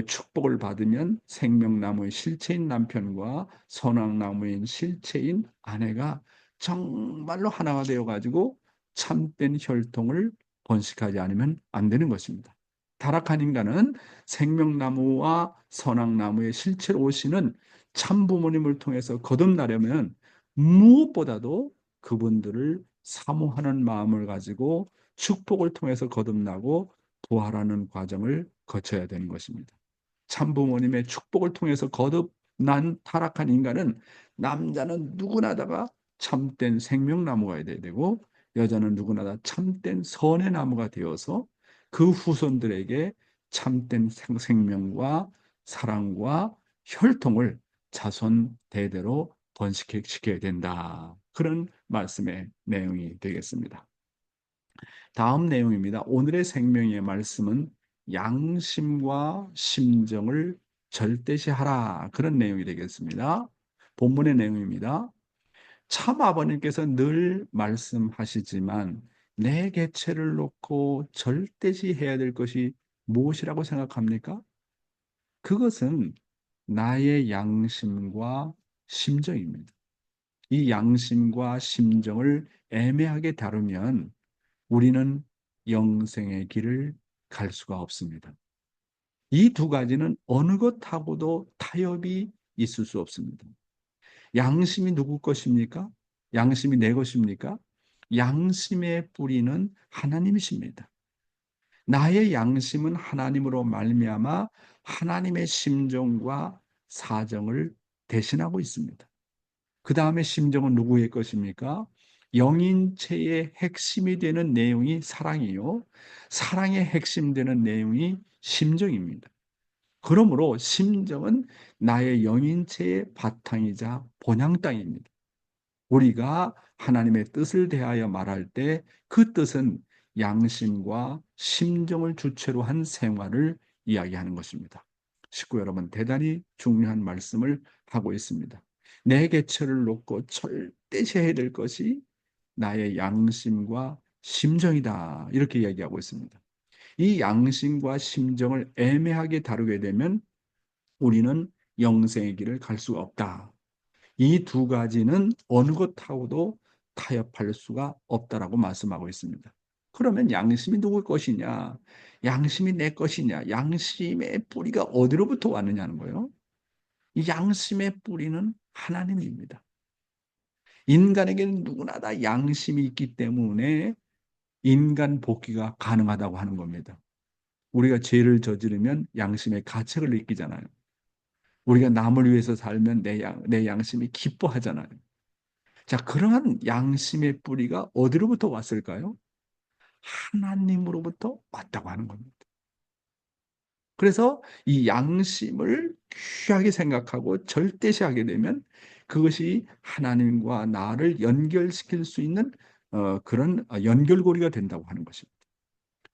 축복을 받으면 생명나무의 실체인 남편과 선악나무의 실체인 아내가 정말로 하나가 되어가지고 참된 혈통을 번식하지 않으면 안 되는 것입니다. 타락한 인간은 생명나무와 선악나무의 실체로 오시는 참부모님을 통해서 거듭나려면 무엇보다도 그분들을 사모하는 마음을 가지고 축복을 통해서 거듭나고 부활하는 과정을 거쳐야 되는 것입니다. 참부모님의 축복을 통해서 거듭난 타락한 인간은 남자는 누구나 다가 참된 생명나무가 돼야 되고 여자는 누구나 다 참된 선의 나무가 되어서 그 후손들에게 참된 생명과 사랑과 혈통을 자손 대대로 번식시켜야 된다. 그런 말씀의 내용이 되겠습니다. 다음 내용입니다. 오늘의 생명의 말씀은 양심과 심정을 절대시하라. 그런 내용이 되겠습니다. 본문의 내용입니다. 참 아버님께서 늘 말씀하시지만 내 개체를 놓고 절대시해야 될 것이 무엇이라고 생각합니까? 그것은 나의 양심과 심정입니다. 이 양심과 심정을 애매하게 다루면 우리는 영생의 길을 갈 수가 없습니다. 이 두 가지는 어느 것하고도 타협이 있을 수 없습니다. 양심이 누구 것입니까? 양심이 내 것입니까? 양심의 뿌리는 하나님이십니다. 나의 양심은 하나님으로 말미암아 하나님의 심정과 사정을 대신하고 있습니다. 그 다음에 심정은 누구의 것입니까? 영인체의 핵심이 되는 내용이 사랑이요. 사랑의 핵심되는 내용이 심정입니다. 그러므로 심정은 나의 영인체의 바탕이자 본향당입니다. 우리가 하나님의 뜻을 대하여 말할 때 그 뜻은 양심과 심정을 주체로 한 생활을 이야기하는 것입니다. 식구 여러분, 대단히 중요한 말씀을 하고 있습니다. 내 개체를 놓고 절대시 해야 될 것이 나의 양심과 심정이다. 이렇게 이야기하고 있습니다. 이 양심과 심정을 애매하게 다루게 되면 우리는 영생의 길을 갈 수가 없다. 이 두 가지는 어느 것하고도 타협할 수가 없다라고 말씀하고 있습니다. 그러면 양심이 누구 것이냐? 양심이 내 것이냐? 양심의 뿌리가 어디로부터 왔느냐는 거예요. 이 양심의 뿌리는 하나님입니다. 인간에게는 누구나 다 양심이 있기 때문에 인간 복귀가 가능하다고 하는 겁니다. 우리가 죄를 저지르면 양심의 가책을 느끼잖아요. 우리가 남을 위해서 살면 내 양심이 기뻐하잖아요. 자, 그러한 양심의 뿌리가 어디로부터 왔을까요? 하나님으로부터 왔다고 하는 겁니다. 그래서 이 양심을 귀하게 생각하고 절대시하게 되면 그것이 하나님과 나를 연결시킬 수 있는 그런 연결고리가 된다고 하는 것입니다.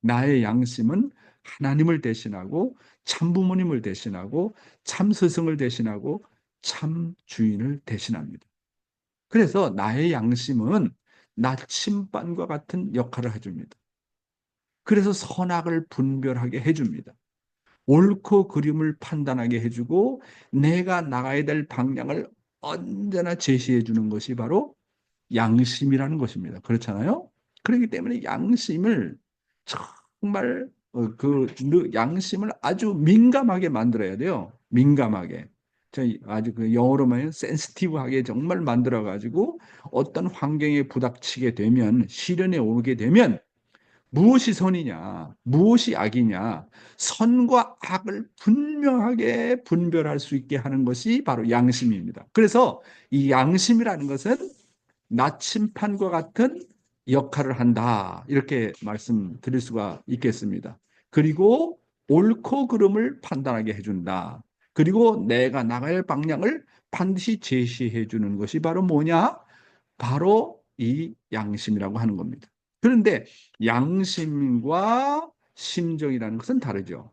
나의 양심은 하나님을 대신하고 참부모님을 대신하고 참스승을 대신하고 참주인을 대신합니다. 그래서 나의 양심은 나침반과 같은 역할을 해줍니다. 그래서 선악을 분별하게 해줍니다. 옳고 그름을 판단하게 해주고 내가 나가야 될 방향을 언제나 제시해 주는 것이 바로 양심이라는 것입니다. 그렇잖아요? 그렇기 때문에 양심을 정말 양심을 아주 민감하게 만들어야 돼요. 민감하게. 아주 그 영어로 말하면 센시티브하게 정말 만들어 가지고 어떤 환경에 부닥치게 되면 시련에 오게 되면 무엇이 선이냐, 무엇이 악이냐, 선과 악을 분명하게 분별할 수 있게 하는 것이 바로 양심입니다. 그래서 이 양심이라는 것은 나침판과 같은 역할을 한다. 이렇게 말씀드릴 수가 있겠습니다. 그리고 옳고 그름을 판단하게 해준다. 그리고 내가 나갈 방향을 반드시 제시해 주는 것이 바로 뭐냐? 바로 이 양심이라고 하는 겁니다. 그런데 양심과 심정이라는 것은 다르죠.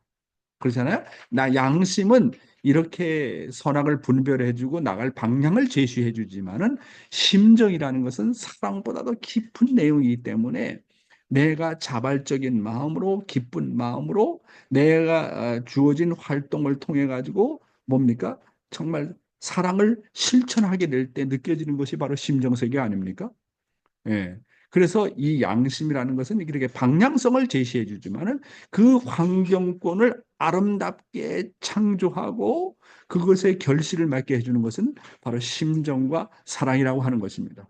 그렇잖아요. 나 양심은 이렇게 선악을 분별해주고 나갈 방향을 제시해주지만은 심정이라는 것은 사랑보다도 깊은 내용이기 때문에 내가 자발적인 마음으로 기쁜 마음으로 내가 주어진 활동을 통해 가지고 뭡니까? 정말 사랑을 실천하게 될 때 느껴지는 것이 바로 심정세계 아닙니까? 예. 그래서 이 양심이라는 것은 이렇게 방향성을 제시해 주지만은 그 환경권을 아름답게 창조하고 그것에 결실을 맺게 해주는 것은 바로 심정과 사랑이라고 하는 것입니다.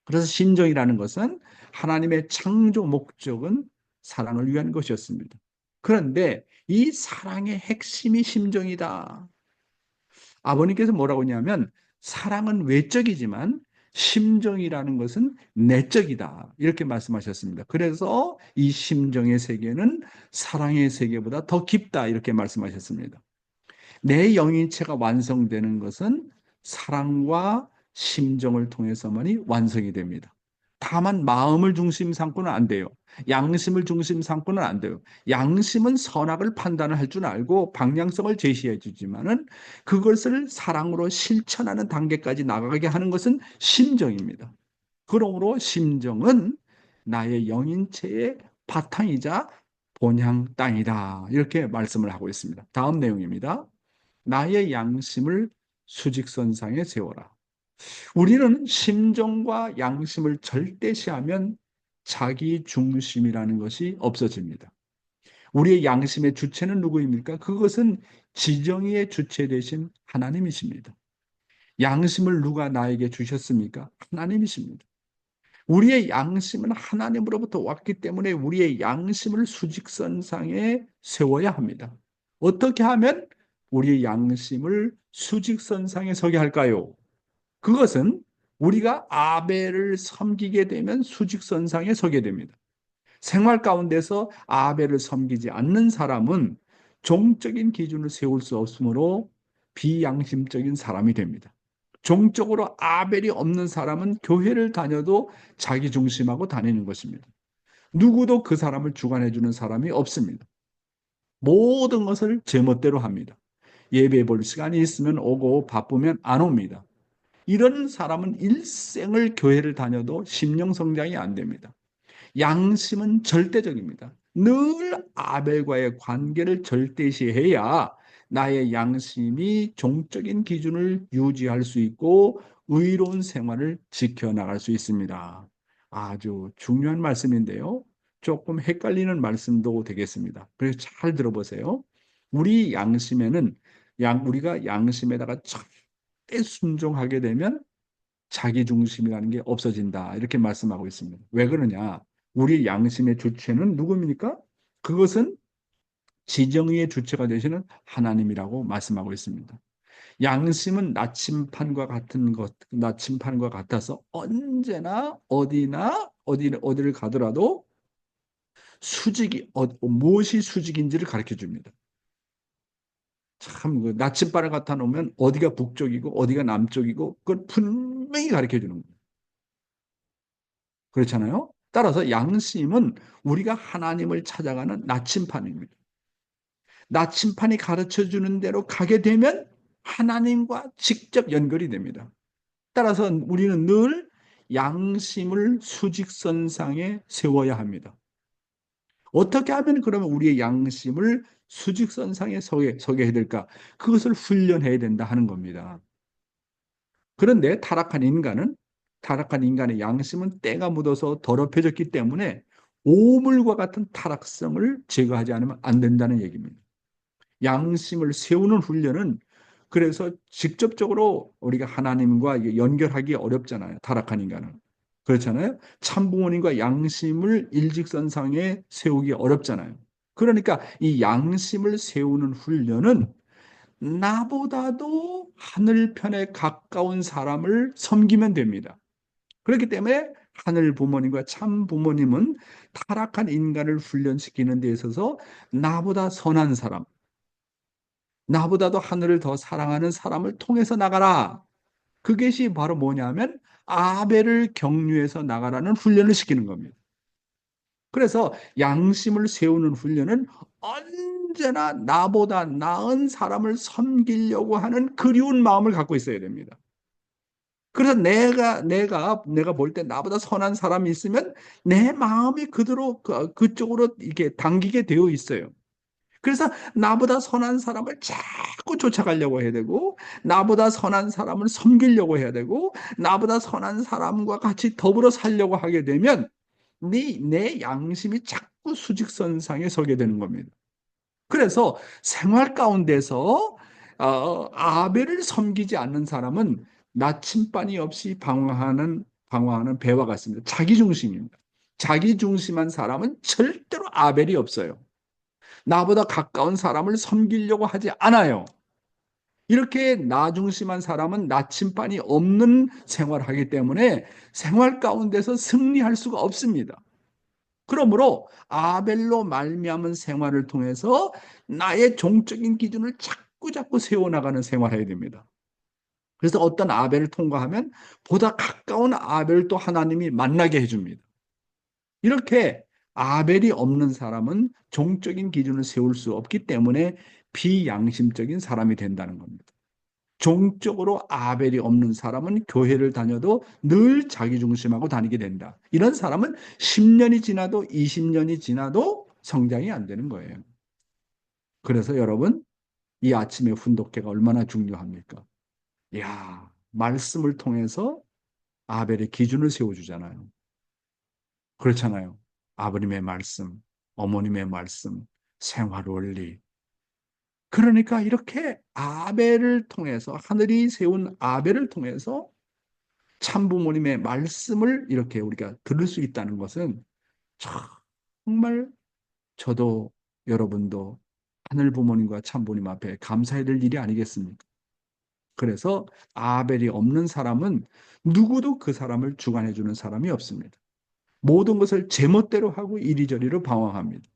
그래서 심정이라는 것은 하나님의 창조 목적은 사랑을 위한 것이었습니다. 그런데 이 사랑의 핵심이 심정이다. 아버님께서 뭐라고 하냐면 사랑은 외적이지만 심정이라는 것은 내적이다. 이렇게 말씀하셨습니다. 그래서 이 심정의 세계는 사랑의 세계보다 더 깊다. 이렇게 말씀하셨습니다. 내 영인체가 완성되는 것은 사랑과 심정을 통해서만이 완성이 됩니다. 다만 마음을 중심 삼고는 안 돼요. 양심을 중심 삼고는 안 돼요. 양심은 선악을 판단을 할 줄 알고 방향성을 제시해 주지만은 그것을 사랑으로 실천하는 단계까지 나가게 하는 것은 심정입니다. 그러므로 심정은 나의 영인체의 바탕이자 본향 땅이다. 이렇게 말씀을 하고 있습니다. 다음 내용입니다. 나의 양심을 수직선상에 세워라. 우리는 심정과 양심을 절대시하면 자기 중심이라는 것이 없어집니다. 우리의 양심의 주체는 누구입니까? 그것은 지정의의 주체 되신 하나님이십니다. 양심을 누가 나에게 주셨습니까? 하나님이십니다. 우리의 양심은 하나님으로부터 왔기 때문에 우리의 양심을 수직선상에 세워야 합니다. 어떻게 하면 우리의 양심을 수직선상에 서게 할까요? 그것은 우리가 아벨을 섬기게 되면 수직선상에 서게 됩니다. 생활 가운데서 아벨을 섬기지 않는 사람은 종적인 기준을 세울 수 없으므로 비양심적인 사람이 됩니다. 종적으로 아벨이 없는 사람은 교회를 다녀도 자기 중심하고 다니는 것입니다. 누구도 그 사람을 주관해 주는 사람이 없습니다. 모든 것을 제멋대로 합니다. 예배 볼 시간이 있으면 오고 바쁘면 안 옵니다. 이런 사람은 일생을 교회를 다녀도 심령 성장이 안 됩니다. 양심은 절대적입니다. 늘 아벨과의 관계를 절대시해야 나의 양심이 종적인 기준을 유지할 수 있고 의로운 생활을 지켜나갈 수 있습니다. 아주 중요한 말씀인데요. 조금 헷갈리는 말씀도 되겠습니다. 그래서 잘 들어보세요. 우리 양심에는 우리가 양심에다가 절대 순종하게 되면 자기 중심이라는 게 없어진다. 이렇게 말씀하고 있습니다. 왜 그러냐? 우리 양심의 주체는 누굽니까? 그것은 지정의의 주체가 되시는 하나님이라고 말씀하고 있습니다. 양심은 나침판과 같은 것, 나침판과 같아서 언제나 어디를 가더라도 무엇이 수직인지를 가르쳐 줍니다. 참, 그 나침반을 갖다 놓으면 어디가 북쪽이고 어디가 남쪽이고 그걸 분명히 가르쳐 주는 거예요. 그렇잖아요? 따라서 양심은 우리가 하나님을 찾아가는 나침판입니다. 나침판이 가르쳐 주는 대로 가게 되면 하나님과 직접 연결이 됩니다. 따라서 우리는 늘 양심을 수직선상에 세워야 합니다. 어떻게 하면 그러면 우리의 양심을 수직선상에 서게 해야 될까? 그것을 훈련해야 된다 하는 겁니다. 그런데 타락한 인간의 양심은 때가 묻어서 더럽혀졌기 때문에 오물과 같은 타락성을 제거하지 않으면 안 된다는 얘기입니다. 양심을 세우는 훈련은 그래서 직접적으로 우리가 하나님과 연결하기 어렵잖아요. 타락한 인간은. 그렇잖아요. 참부모님과 양심을 일직선상에 세우기 어렵잖아요. 그러니까 이 양심을 세우는 훈련은 나보다도 하늘편에 가까운 사람을 섬기면 됩니다. 그렇기 때문에 하늘 부모님과 참 부모님은 타락한 인간을 훈련시키는 데 있어서 나보다 선한 사람, 나보다도 하늘을 더 사랑하는 사람을 통해서 나가라. 그것이 바로 뭐냐면 아벨을 경유해서 나가라는 훈련을 시키는 겁니다. 그래서 양심을 세우는 훈련은 언제나 나보다 나은 사람을 섬기려고 하는 그리운 마음을 갖고 있어야 됩니다. 그래서 내가 볼 때 나보다 선한 사람이 있으면 내 마음이 그대로 그쪽으로 이렇게 당기게 되어 있어요. 그래서 나보다 선한 사람을 자꾸 쫓아가려고 해야 되고, 나보다 선한 사람을 섬기려고 해야 되고, 나보다 선한 사람과 같이 더불어 살려고 하게 되면 내 양심이 자꾸 수직선상에 서게 되는 겁니다. 그래서 생활 가운데서 아벨을 섬기지 않는 사람은 나침반이 없이 방황하는 배와 같습니다. 자기중심입니다. 자기중심한 사람은 절대로 아벨이 없어요. 나보다 가까운 사람을 섬기려고 하지 않아요. 이렇게 나중심한 사람은 나침반이 없는 생활을 하기 때문에 생활 가운데서 승리할 수가 없습니다. 그러므로 아벨로 말미암은 생활을 통해서 나의 종적인 기준을 자꾸 세워나가는 생활을 해야 됩니다. 그래서 어떤 아벨을 통과하면 보다 가까운 아벨을 또 하나님이 만나게 해줍니다. 이렇게 아벨이 없는 사람은 종적인 기준을 세울 수 없기 때문에 비양심적인 사람이 된다는 겁니다. 종적으로 아벨이 없는 사람은 교회를 다녀도 늘 자기중심하고 다니게 된다. 이런 사람은 10년이 지나도 20년이 지나도 성장이 안 되는 거예요. 그래서 여러분, 이 아침의 훈독회가 얼마나 중요합니까? 이야, 말씀을 통해서 아벨의 기준을 세워주잖아요. 그렇잖아요. 아버님의 말씀, 어머님의 말씀, 생활 원리. 그러니까 이렇게 아벨을 통해서, 하늘이 세운 아벨을 통해서 참부모님의 말씀을 이렇게 우리가 들을 수 있다는 것은 정말 저도 여러분도 하늘 부모님과 참부모님 앞에 감사해야 될 일이 아니겠습니까? 그래서 아벨이 없는 사람은 누구도 그 사람을 주관해 주는 사람이 없습니다. 모든 것을 제멋대로 하고 이리저리로 방황합니다.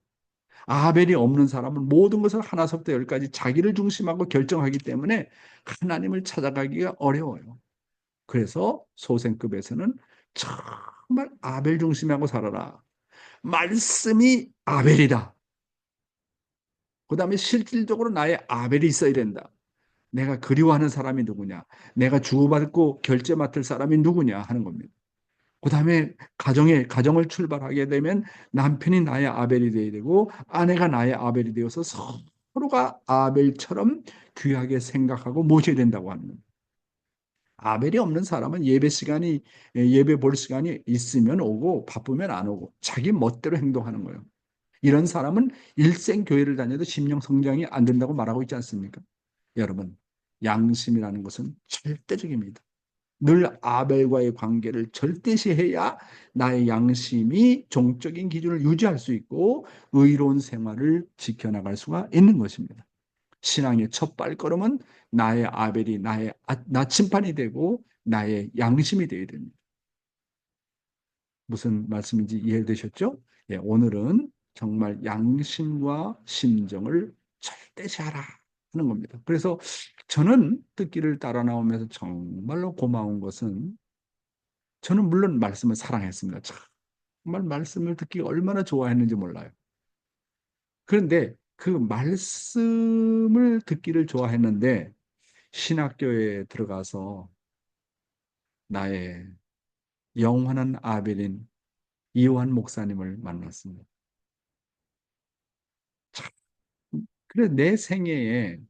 아벨이 없는 사람은 모든 것을 하나서부터 열까지 자기를 중심하고 결정하기 때문에 하나님을 찾아가기가 어려워요. 그래서 소생급에서는 정말 아벨 중심하고 살아라. 말씀이 아벨이다. 그 다음에 실질적으로 나의 아벨이 있어야 된다. 내가 그리워하는 사람이 누구냐? 내가 주고받고 결제 맡을 사람이 누구냐 하는 겁니다. 그 다음에 가정을 출발하게 되면 남편이 나의 아벨이 되어야 되고 아내가 나의 아벨이 되어서 서로가 아벨처럼 귀하게 생각하고 모셔야 된다고 하는 겁니다. 아벨이 없는 사람은 예배 볼 시간이 있으면 오고 바쁘면 안 오고 자기 멋대로 행동하는 거예요. 이런 사람은 일생 교회를 다녀도 심령 성장이 안 된다고 말하고 있지 않습니까? 여러분, 양심이라는 것은 절대적입니다. 늘 아벨과의 관계를 절대시해야 나의 양심이 종적인 기준을 유지할 수 있고 의로운 생활을 지켜나갈 수가 있는 것입니다. 신앙의 첫 발걸음은 나의 아벨이 나의 나침반이 되고 나의 양심이 되어야 됩니다. 무슨 말씀인지 이해되셨죠? 예, 오늘은 정말 양심과 심정을 절대시하라 하는 겁니다. 그래서 저는 듣기를 따라 나오면서 정말로 고마운 것은 저는 물론 말씀을 사랑했습니다. 정말 말씀을 듣기 얼마나 좋아했는지 몰라요. 그런데 그 말씀을 듣기를 좋아했는데 신학교에 들어가서 나의 영원한 아벨인 이호한 목사님을 만났습니다. 참, 그래 내 생애에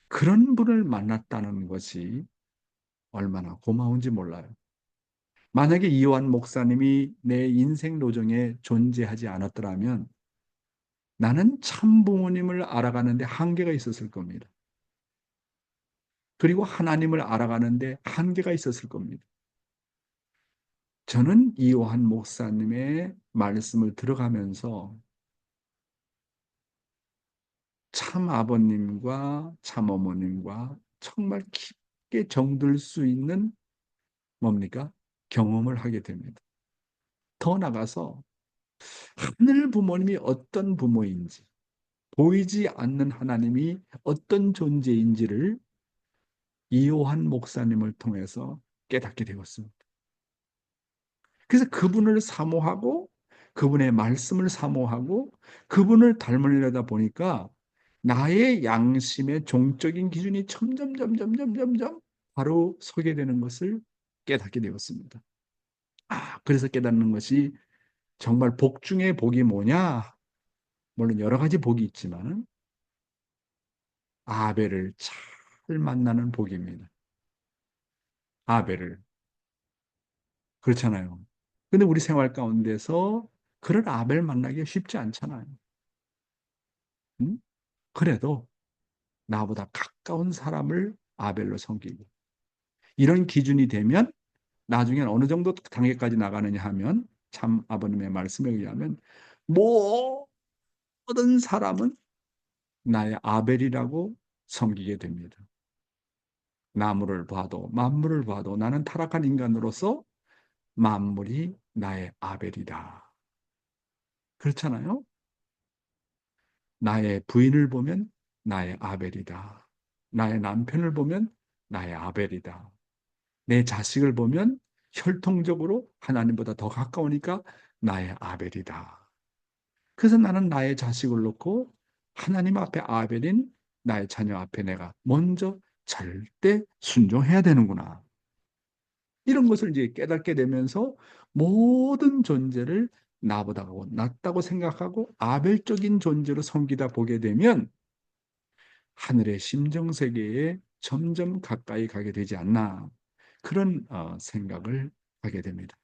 그런 분을 만났다는 것이 얼마나 고마운지 몰라요. 만약에 이호한 목사님이 내 인생 노정에 존재하지 않았더라면 나는 참 부모님을 알아가는데 한계가 있었을 겁니다. 그리고 하나님을 알아가는데 한계가 있었을 겁니다. 저는 이요한 목사님의 말씀을 들어가면서 참 아버님과 참 어머님과 정말 깊게 정들 수 있는 뭡니까? 경험을 하게 됩니다. 더 나가서 하늘 부모님이 어떤 부모인지, 보이지 않는 하나님이 어떤 존재인지를 이요한 목사님을 통해서 깨닫게 되었습니다. 그래서 그분을 사모하고 그분의 말씀을 사모하고 그분을 닮으려다 보니까 나의 양심의 종적인 기준이 점점 바로 서게 되는 것을 깨닫게 되었습니다. 그래서 깨닫는 것이 정말 복 중에 복이 뭐냐? 물론 여러 가지 복이 있지만 아벨을 잘 만나는 복입니다. 아벨을. 그렇잖아요. 근데 우리 생활 가운데서 그런 아벨 만나기가 쉽지 않잖아요. 응? 그래도 나보다 가까운 사람을 아벨로 섬기고 이런 기준이 되면 나중엔 어느 정도 단계까지 나가느냐 하면 참 아버님의 말씀에 의하면 모든 사람은 나의 아벨이라고 섬기게 됩니다. 나무를 봐도 만물을 봐도 나는 타락한 인간으로서 만물이 나의 아벨이다. 그렇잖아요? 나의 부인을 보면 나의 아벨이다. 나의 남편을 보면 나의 아벨이다. 내 자식을 보면 혈통적으로 하나님보다 더 가까우니까 나의 아벨이다. 그래서 나는 나의 자식을 놓고 하나님 앞에 아벨인 나의 자녀 앞에 내가 먼저 절대 순종해야 되는구나. 이런 것을 이제 깨닫게 되면서 모든 존재를 나보다 낫다고 생각하고 아벨적인 존재로 섬기다 보게 되면 하늘의 심정 세계에 점점 가까이 가게 되지 않나 그런 생각을 하게 됩니다.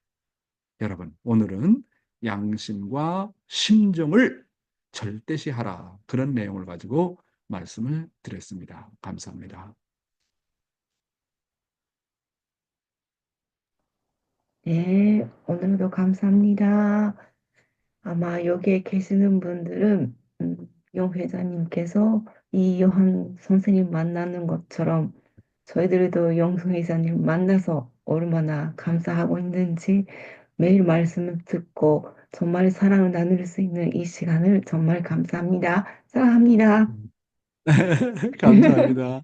여러분, 오늘은 양심과 심정을 절대시하라 그런 내용을 가지고 말씀을 드렸습니다. 감사합니다. 네, 오늘도 감사합니다. 아마 여기에 계시는 분들은 용 회장님께서 이 요한 선생님 만나는 것처럼 저희들도 용 회장님 만나서 얼마나 감사하고 있는지 매일 말씀을 듣고 정말 사랑을 나눌 수 있는 이 시간을 정말 감사합니다. 사랑합니다. 감사합니다.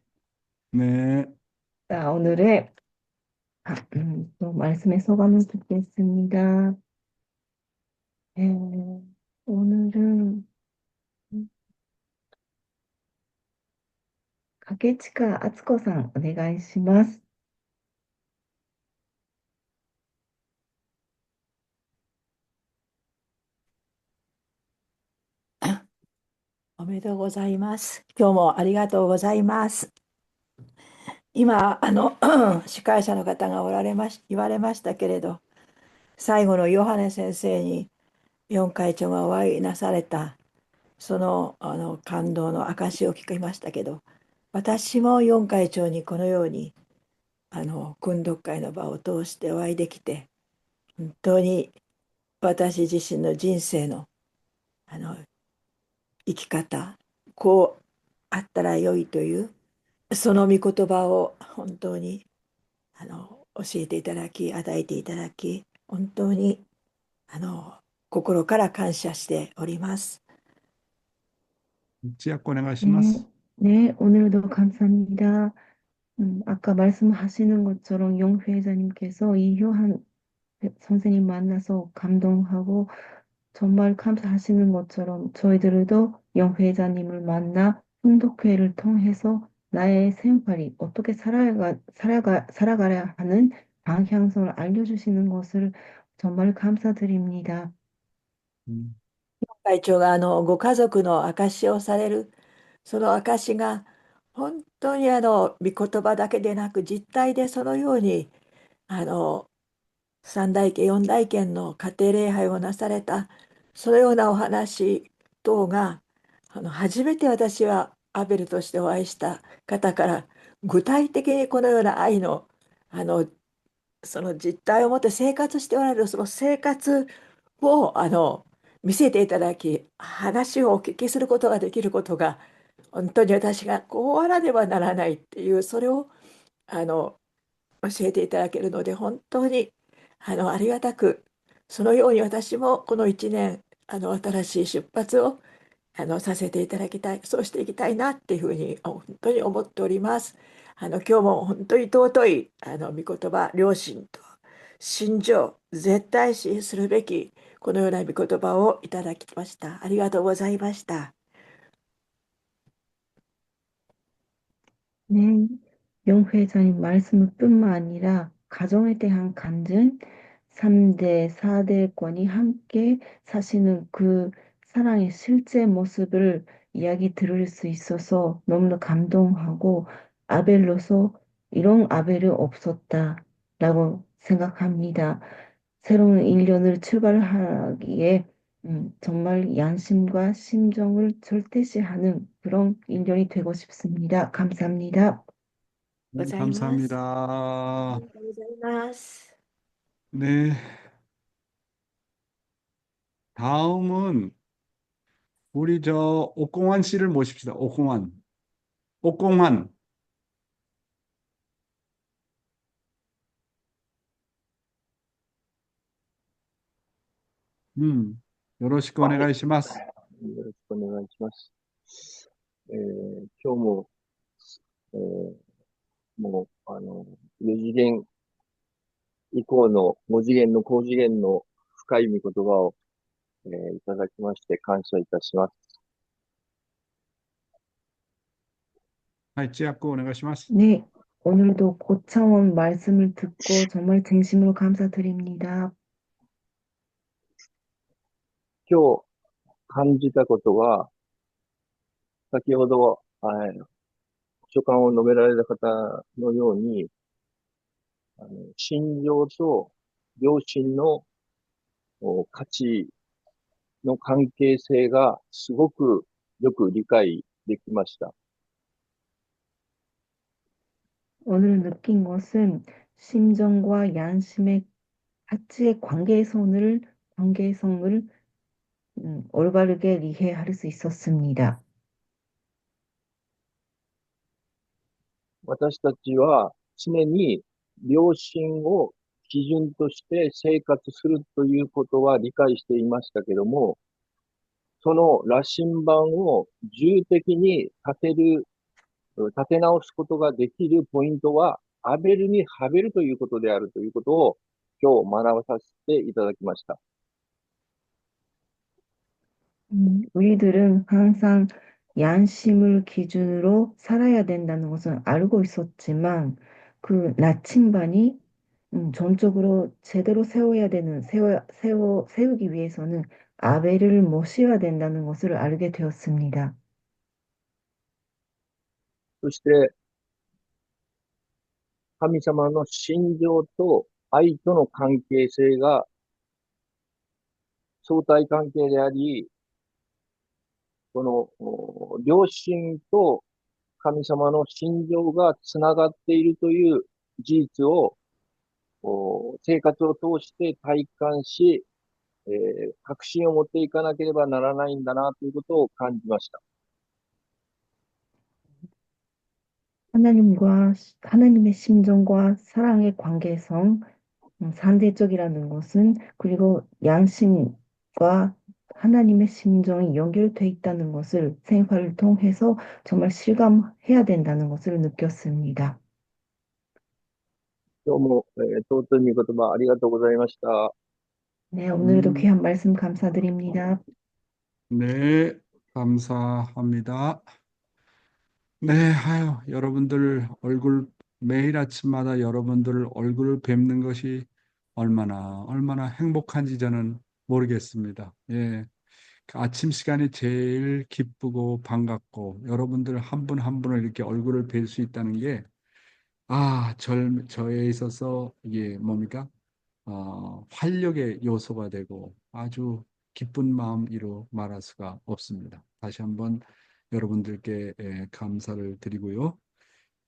네. 자, 오늘의 또 말씀의 소감을 듣겠습니다. 오늘은 가게치카 아츠코さん お願いします。おめでとうございます。今日もありがとうございます。今、司会者の方が言われましたけれど、最後のヨハネ先生に4会長がお会いなされた、その、感動の証を聞きましたけど、私も4会長にこのように、訓読会の場を通してお会いできて、本当に私自身の人生の、あの、生き方、こうあったら良いという、その御言葉を本当に教えていただき、与えていただき、本当に心から感謝しております。지약お願いしま 네, す. 네, 오늘도 감사합니다. 아까 말씀하시는 것처럼 용 회장님께서 이 요한 선생님 만나서 감동하고 정말 감사하시는 것처럼 저희들도 영 회장님을 만나 훈독회를 통해서 나의 생활이 어떻게 살아가야 하는 방향성을 알려주시는 것을 정말 감사드립니다. 会長がご家族の証しをされる、その証しが本当に御言葉だけでなく実態でそのようにあの三大家四大家の家庭礼拝をなされたそのようなお話等が初めて私はアベルとしてお会いした方から具体的にこのような愛のあのその実態を持って生活しておられるその生活を見せていただき、話をお聞きすることができることが、本当に私がこうあらねばならないっていう、それをあの教えていただけるので、本当にありがたく、そのように私もこの1年、新しい出発をさせていただきたい、そうしていきたいなっていうふうに本当に思っております。今日も本当に尊い御言葉、良心と信条、絶対視するべき、このような御言葉をいただきました。ありがとうございました。 네, 용 회장님 말씀뿐만 아니라 가정에 대한 간증, 3대, 4대권이 함께 사시는 그 사랑의 실제 모습을 이야기 들을 수 있어서 너무나 감동하고 아벨로서 이런 아벨이 없었다라고 생각합니다. 새로운 1년을 출발하기에 정말 양심과 심정을 절대시하는 그런 1년이 되고 싶습니다. 감사합니다. ございます。あ 감사합니다. りがとうございます。 네, 다음은 우리 저 옥공환 씨를 모십시다. 옥공환. 옥공환. 음, 요로시ku 오네가이시마스. よろしくお願いします。今日も、えーもう、4次元以降の5次元の高次元の深い御言葉を、いただきまして感謝いたします。 하이, 찌약구 오네가이시마스. 네, 오늘도 고차원 말씀을 듣고 정말 진심으로 감사드립니다. 今日感じたことは、先ほど、書簡を述べられた方のように、心情と良心の価値の関係性がすごくよく理解できました。 오늘 느낀 것은 심정과 양심의 가치의 관계성을 올바르게 이해할 수 있었습니다. 私たちは常に良心を基準として生活するということは理解していましたけども、その羅針盤を重的に立て直すことができるポイントは、アベルにハベルということであるということを今日学ばさせていただきました。 우리들은 항상 양심을 기준으로 살아야 된다는 것은 알고 있었지만 그 나침반이 전적으로 제대로 세우기 위해서는 아벨을 모셔야 된다는 것을 알게 되었습니다. そして、神様の心情と愛との関係性が相対関係であり、この良心と神様の心情がつながっているという事実を生活を通して体感し、確信を持っていかなければならないんだなということを感じました。 하나님의 심정과 사랑의 관계성, 상대적이라는 것은 그리고 양심과 하나님의 심정이 연결돼 있다는 것을 생활을 통해서 정말 실감해야 된다는 것을 느꼈습니다. 今日も、尊い御言葉ありがとうございました。 네, 오늘도 음, 귀한 말씀 감사드립니다. 네, 감사합니다. 네, 아유, 여러분들 얼굴, 매일 아침마다 여러분들 얼굴을 뵙는 것이 얼마나 행복한지 저는 모르겠습니다. 예. 그 아침 시간이 제일 기쁘고 반갑고 여러분들 한 분 한 분을 이렇게 얼굴을 뵐 수 있다는 게, 저에 있어서 이게 뭡니까? 활력의 요소가 되고 아주 기쁜 마음으로 말할 수가 없습니다. 다시 한번 여러분들께 감사를 드리고요.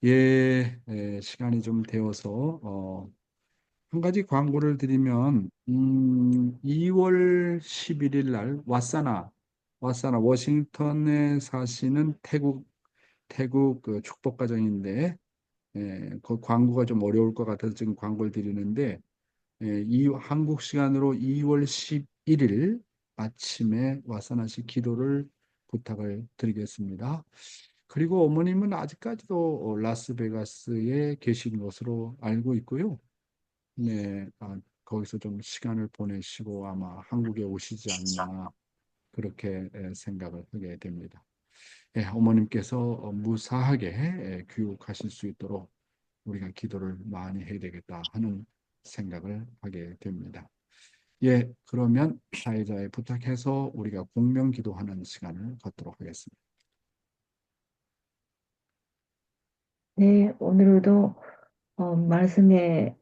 예, 시간이 좀 되어서 한 가지 광고를 드리면 2월 11일 날 와사나 워싱턴에 사시는 태국 그 축복 가정인데 그 광고가 좀 어려울 것 같아서 지금 광고를 드리는데 이 한국 시간으로 2월 11일 아침에 와사나시 기도를 부탁을 드리겠습니다. 그리고 어머님은 아직까지도 라스베가스에 계신 것으로 알고 있고요. 네, 거기서 좀 시간을 보내시고 아마 한국에 오시지 않나 그렇게 생각을 하게 됩니다. 어머님께서 무사하게 귀국하실 수 있도록 우리가 기도를 많이 해야 되겠다 하는 생각을 하게 됩니다. 그러면 사회자에 부탁해서 우리가 공명 기도하는 시간을 갖도록 하겠습니다. 네, 오늘도 말씀의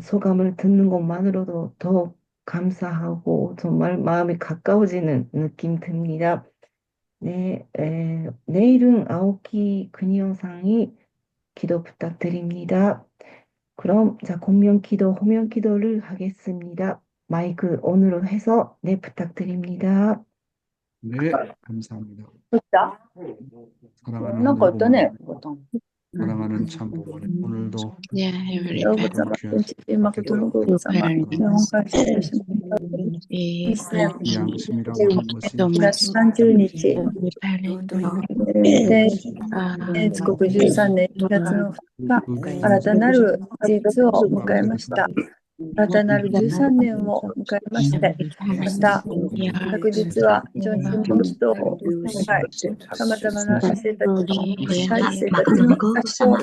소감을 듣는 것만으로도 더욱 감사하고 정말 마음이 가까워지는 느낌 듭니다. 네, 내일은 아오키 근희 영상이 기도 부탁드립니다. 그럼 자, 공명 기도, 호명 기도를 하겠습니다. 마이크 온으로 해서 네, 부탁드립니다. 네, 감사합니다. どうした 사랑하는 なんかあ 하늘 ったね、 부모님, ボタン。 사랑하는 참 부모님, 오늘도 Yeah, Heavenly 動物 Father, 様、 귀한 天地誠のご your 様、日本 parents, 海していらっしゃいます。 we 2000 양심이라고 한 것이 so 4 much 月30日、 Heavenly Parents, Lord. で、 Um, 建国13年2月の2日、新たなる事実を迎えました。新たなる13年を迎えまして、また、昨日はジョン・キム・ボストをさまざまな生徒大生たちの証を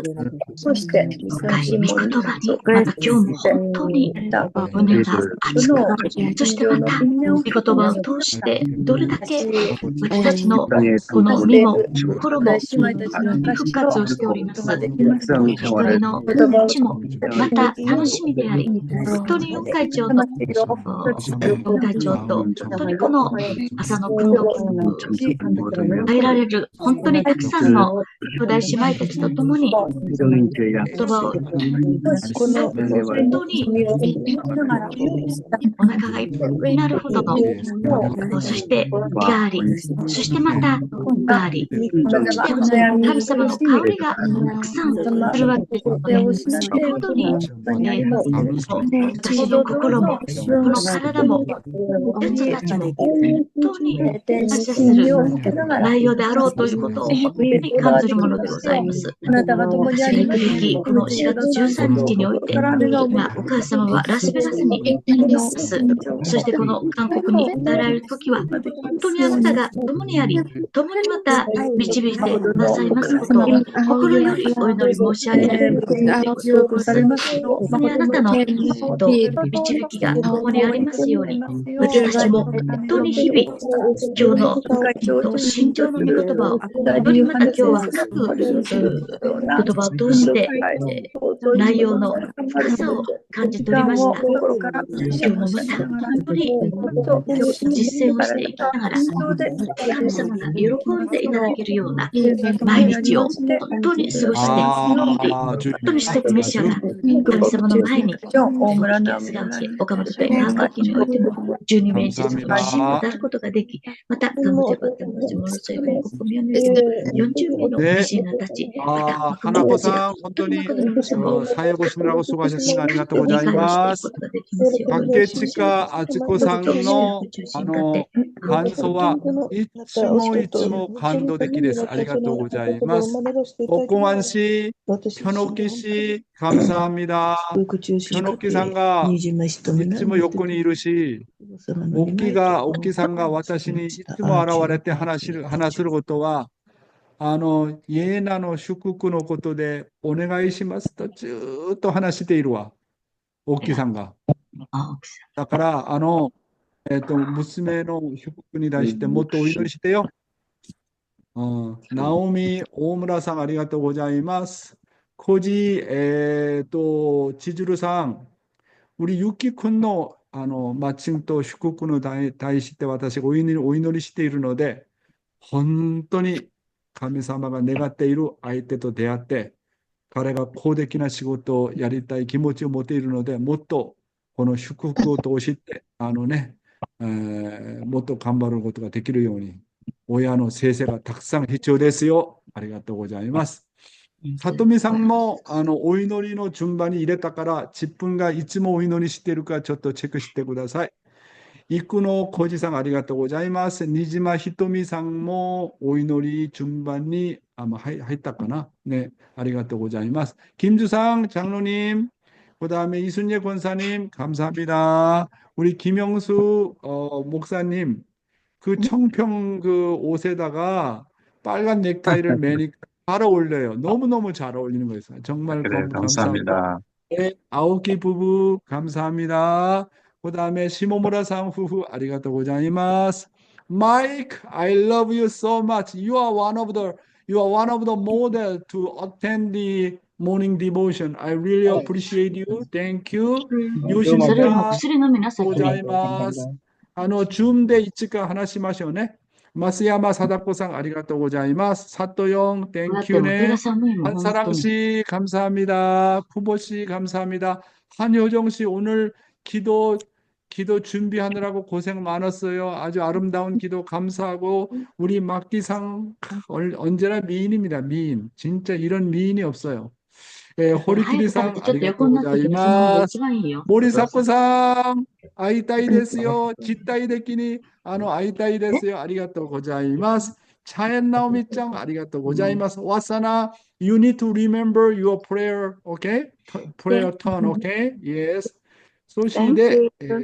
通して、昔、御言葉に、疎ま開た今日も本当にした胸が熱くなり、そしてまた、みんなを御言葉を通して、どれだけ私たちの and この身も心も姉妹たちの復活をしております。ができます。一人の命もまた楽しみであり、本当に四会長と、四会長と、本当にこの朝の訓読耐えられる、本当にたくさんの兄弟姉妹たちと共に言葉を、本当にお腹がいっぱいになるほどの、そして火があり、そしてまたがあり、そして神様の香りがたくさんするわけですので、本当に、私の心も、この体も、術たちも、本当に感謝する内容であろうということを本当に感じるものでございます。私に行くべきこの4月13日において、今、お母様はラスベガスにいます。そしてこの韓国に伝えられるときは、本当にあなたが共にあり、共にまた導いてくださいますことを心よりお祈り申し上げるでございます。本当にあなたの導きが共にありますように、私たちも本当に日々、今日の心情の御言葉を、本当にまた今日は深く言葉を通して、内容の深さを感じ取りました。今日もまた本当に実践をしていきながら、神様が喜んでいただけるような毎日を本当に過ごして、本当にステップメシアが神様の前に姿をして、岡本で川崎においても12名実の支援を与えることができ、また、ガムジャバテの地元政府の国民において40名の維新が立ち、また、花子さん、本当に最後しなが수고하셨습니다。ありがとうございます。竹近敦子さんの感想はいつもいつも感動的です。ありがとうございます。오공환 씨, 현옥기 씨, 감사합니다. 현옥기 상가, 이츠모 요건이 이루시, 옥기 상가, 私にいつも現れて話することは、家なの祝福のことでお願いしますとずーっと話しているわ。옥기さんが。だから、娘の祝福に対してもっとお祈りしてよ。ナオミ、大村さん、ありがとうございます。コジ、千鶴さん、우리ユキ君の、マッチングと祝福の対して私がお祈りしているので、本当に神様が願っている相手と出会って、彼が公的な仕事をやりたい気持ちを持っているので、もっとこの祝福を通して、もっと頑張ることができるように、親の先生がたくさん必要ですよ。ありがとうございます。さとみさんもお祈りの順番に入れたから、自分がいつもお祈りしているかちょっとチェックしてください。生野浩二さんありがとうございます。新島ひとみさんもお祈り順番に入ったかな。ね、ありがとうございます。김주상 장로님, 그다음에 이순재 권사님 감사합니다. 우리 김영수 목사님 그 청평 그 옷에다가 빨간 넥타이를 매니까 잘 어울려요. 너무너무 잘 어울리는 거예요. 정말 그래, 감사합니다. 감사합니다. 네, 아오키 부부 감사합니다. 그다음에 시모무라상 후후 아리가또 고자이마스. Mike, I love you so much. You are one of the model to attend the morning devotion. I really appreciate you. Thank you. それよりも 요시미카 薬飲みなさい、君。 고자이마스. 準で一か話しましょうね。増山貞子さん、ありがとうございます。사또용, だっ thank て you もう手 네. が寒いもん、本当に。 한사랑씨, 감사합니다. 푸보씨, 감사합니다. 한효정씨, 오늘 기도 준비하느라고 고생 많았어요. 아주 아름다운 기도 감사하고, 우리 막기상, 언제나 미인입니다, 미인. 진짜 이런 미인이 없어요. 예, だから早く食べ 호리키리상, てちょっと横になって君その方が一 아리가또 番いいよ。お父さん。 모리사코상, 아이따이 데스요. 지따이 데끼니, 아이따이 데스요. 아리가또 고자이마스. 차엔 나오미짱, 아리가또 고자이마스. 와사나, you need to remember your prayer, okay? Prayer turn, okay? Yes. Thank 소시대, you.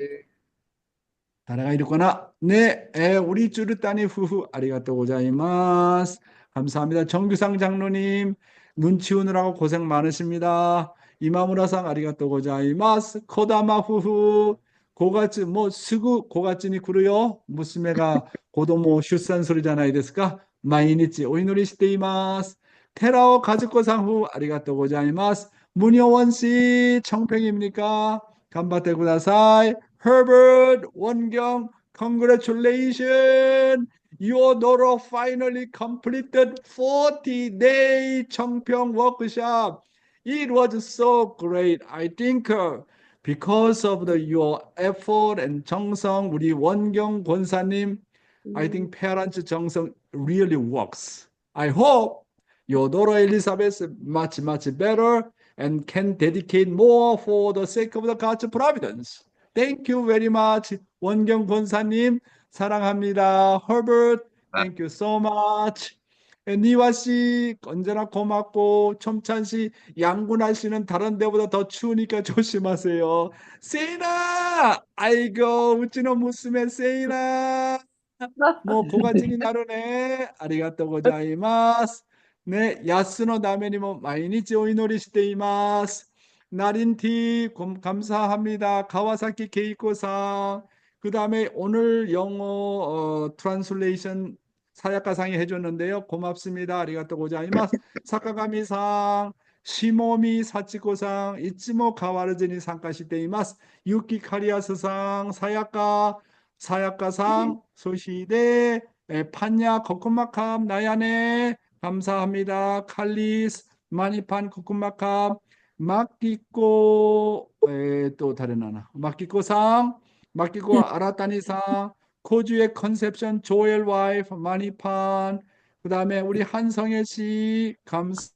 誰がいるかなね、우리 쭈르따니 후후, 아리가또 고자이마스. 감사합니다. 정규상 장로님, 눈 치우느라고 고생 많으십니다. 이마무라상 아리가또 고자이마스. 코다마 후후, 고가츠, 스구 고가츠니 구르요. 무스메가 고도모 출산 소리잖아요. ですか? 毎日お祈りしています. 테라오 가즈코상 후, 아리가또 고자이마스. 문효원 씨, 청평입니까? 간바테 구다사이. Herbert 원경, congratulations! Your daughter finally completed 40-day 청평 workshop. It was so great. I think because of your effort and 정성, 우리 원경 권사님, I think parents 정성 really works. I hope your daughter Elizabeth much better and can dedicate more for the sake of the God's providence. Thank you very much. 원경 권사님 사랑합니다. Herbert, thank you so much. 니와 씨 언제나 고맙고 첨찬 씨 양구 날씨는 다른 데보다 더 추우니까 조심하세요. 세이나, 아이고 우찌노 무스메 세이나. 고가진이 나르네. 아리가또 고자이마스. 네, 야스노 다메니모 마이니치 오이노리しています. 나린티 감사합니다. 가와사키 케이코상. 그 다음에 오늘 영어 트랜슬레이션 사야카상이 해줬는데요. 고맙습니다. 아리가또 고자이마스. 사카가미상. 시모미 사치코상. 이츠모 가와르즈니 상가시테이마스. 유키 카리아스상. 사야카상. 소시대. 판야 코코마캄 나야네. 감사합니다. 칼리스. 마니판 코코마캄. 마키코 또 다른 하나 마키코상 마키코 아라타니상 코주의 컨셉션 조엘 와이프 마니판 그 다음에 우리 한성애 씨 감사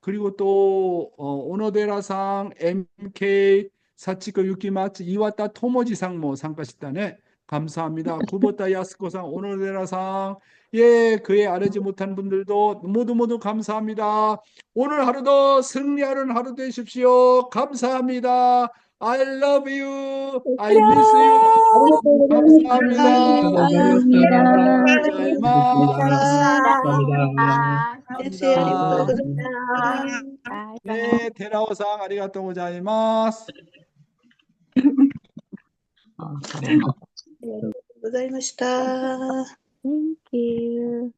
그리고 또 오노데라상 MK 사치코 유키마츠 이와타 토모지상 상가시다네 감사합니다. 구보타 야스코상 오노데라상 예, 그에 아뢰지 못한 분들도 모두 감사합니다. 오늘 하루도 승리하는 하루 되십시오. 감사합니다. I love you. I miss you. 감사합니다. 감사합니다. 네, 테라오상 아리가또 고자이마스. ありがとうございました。 Thank you.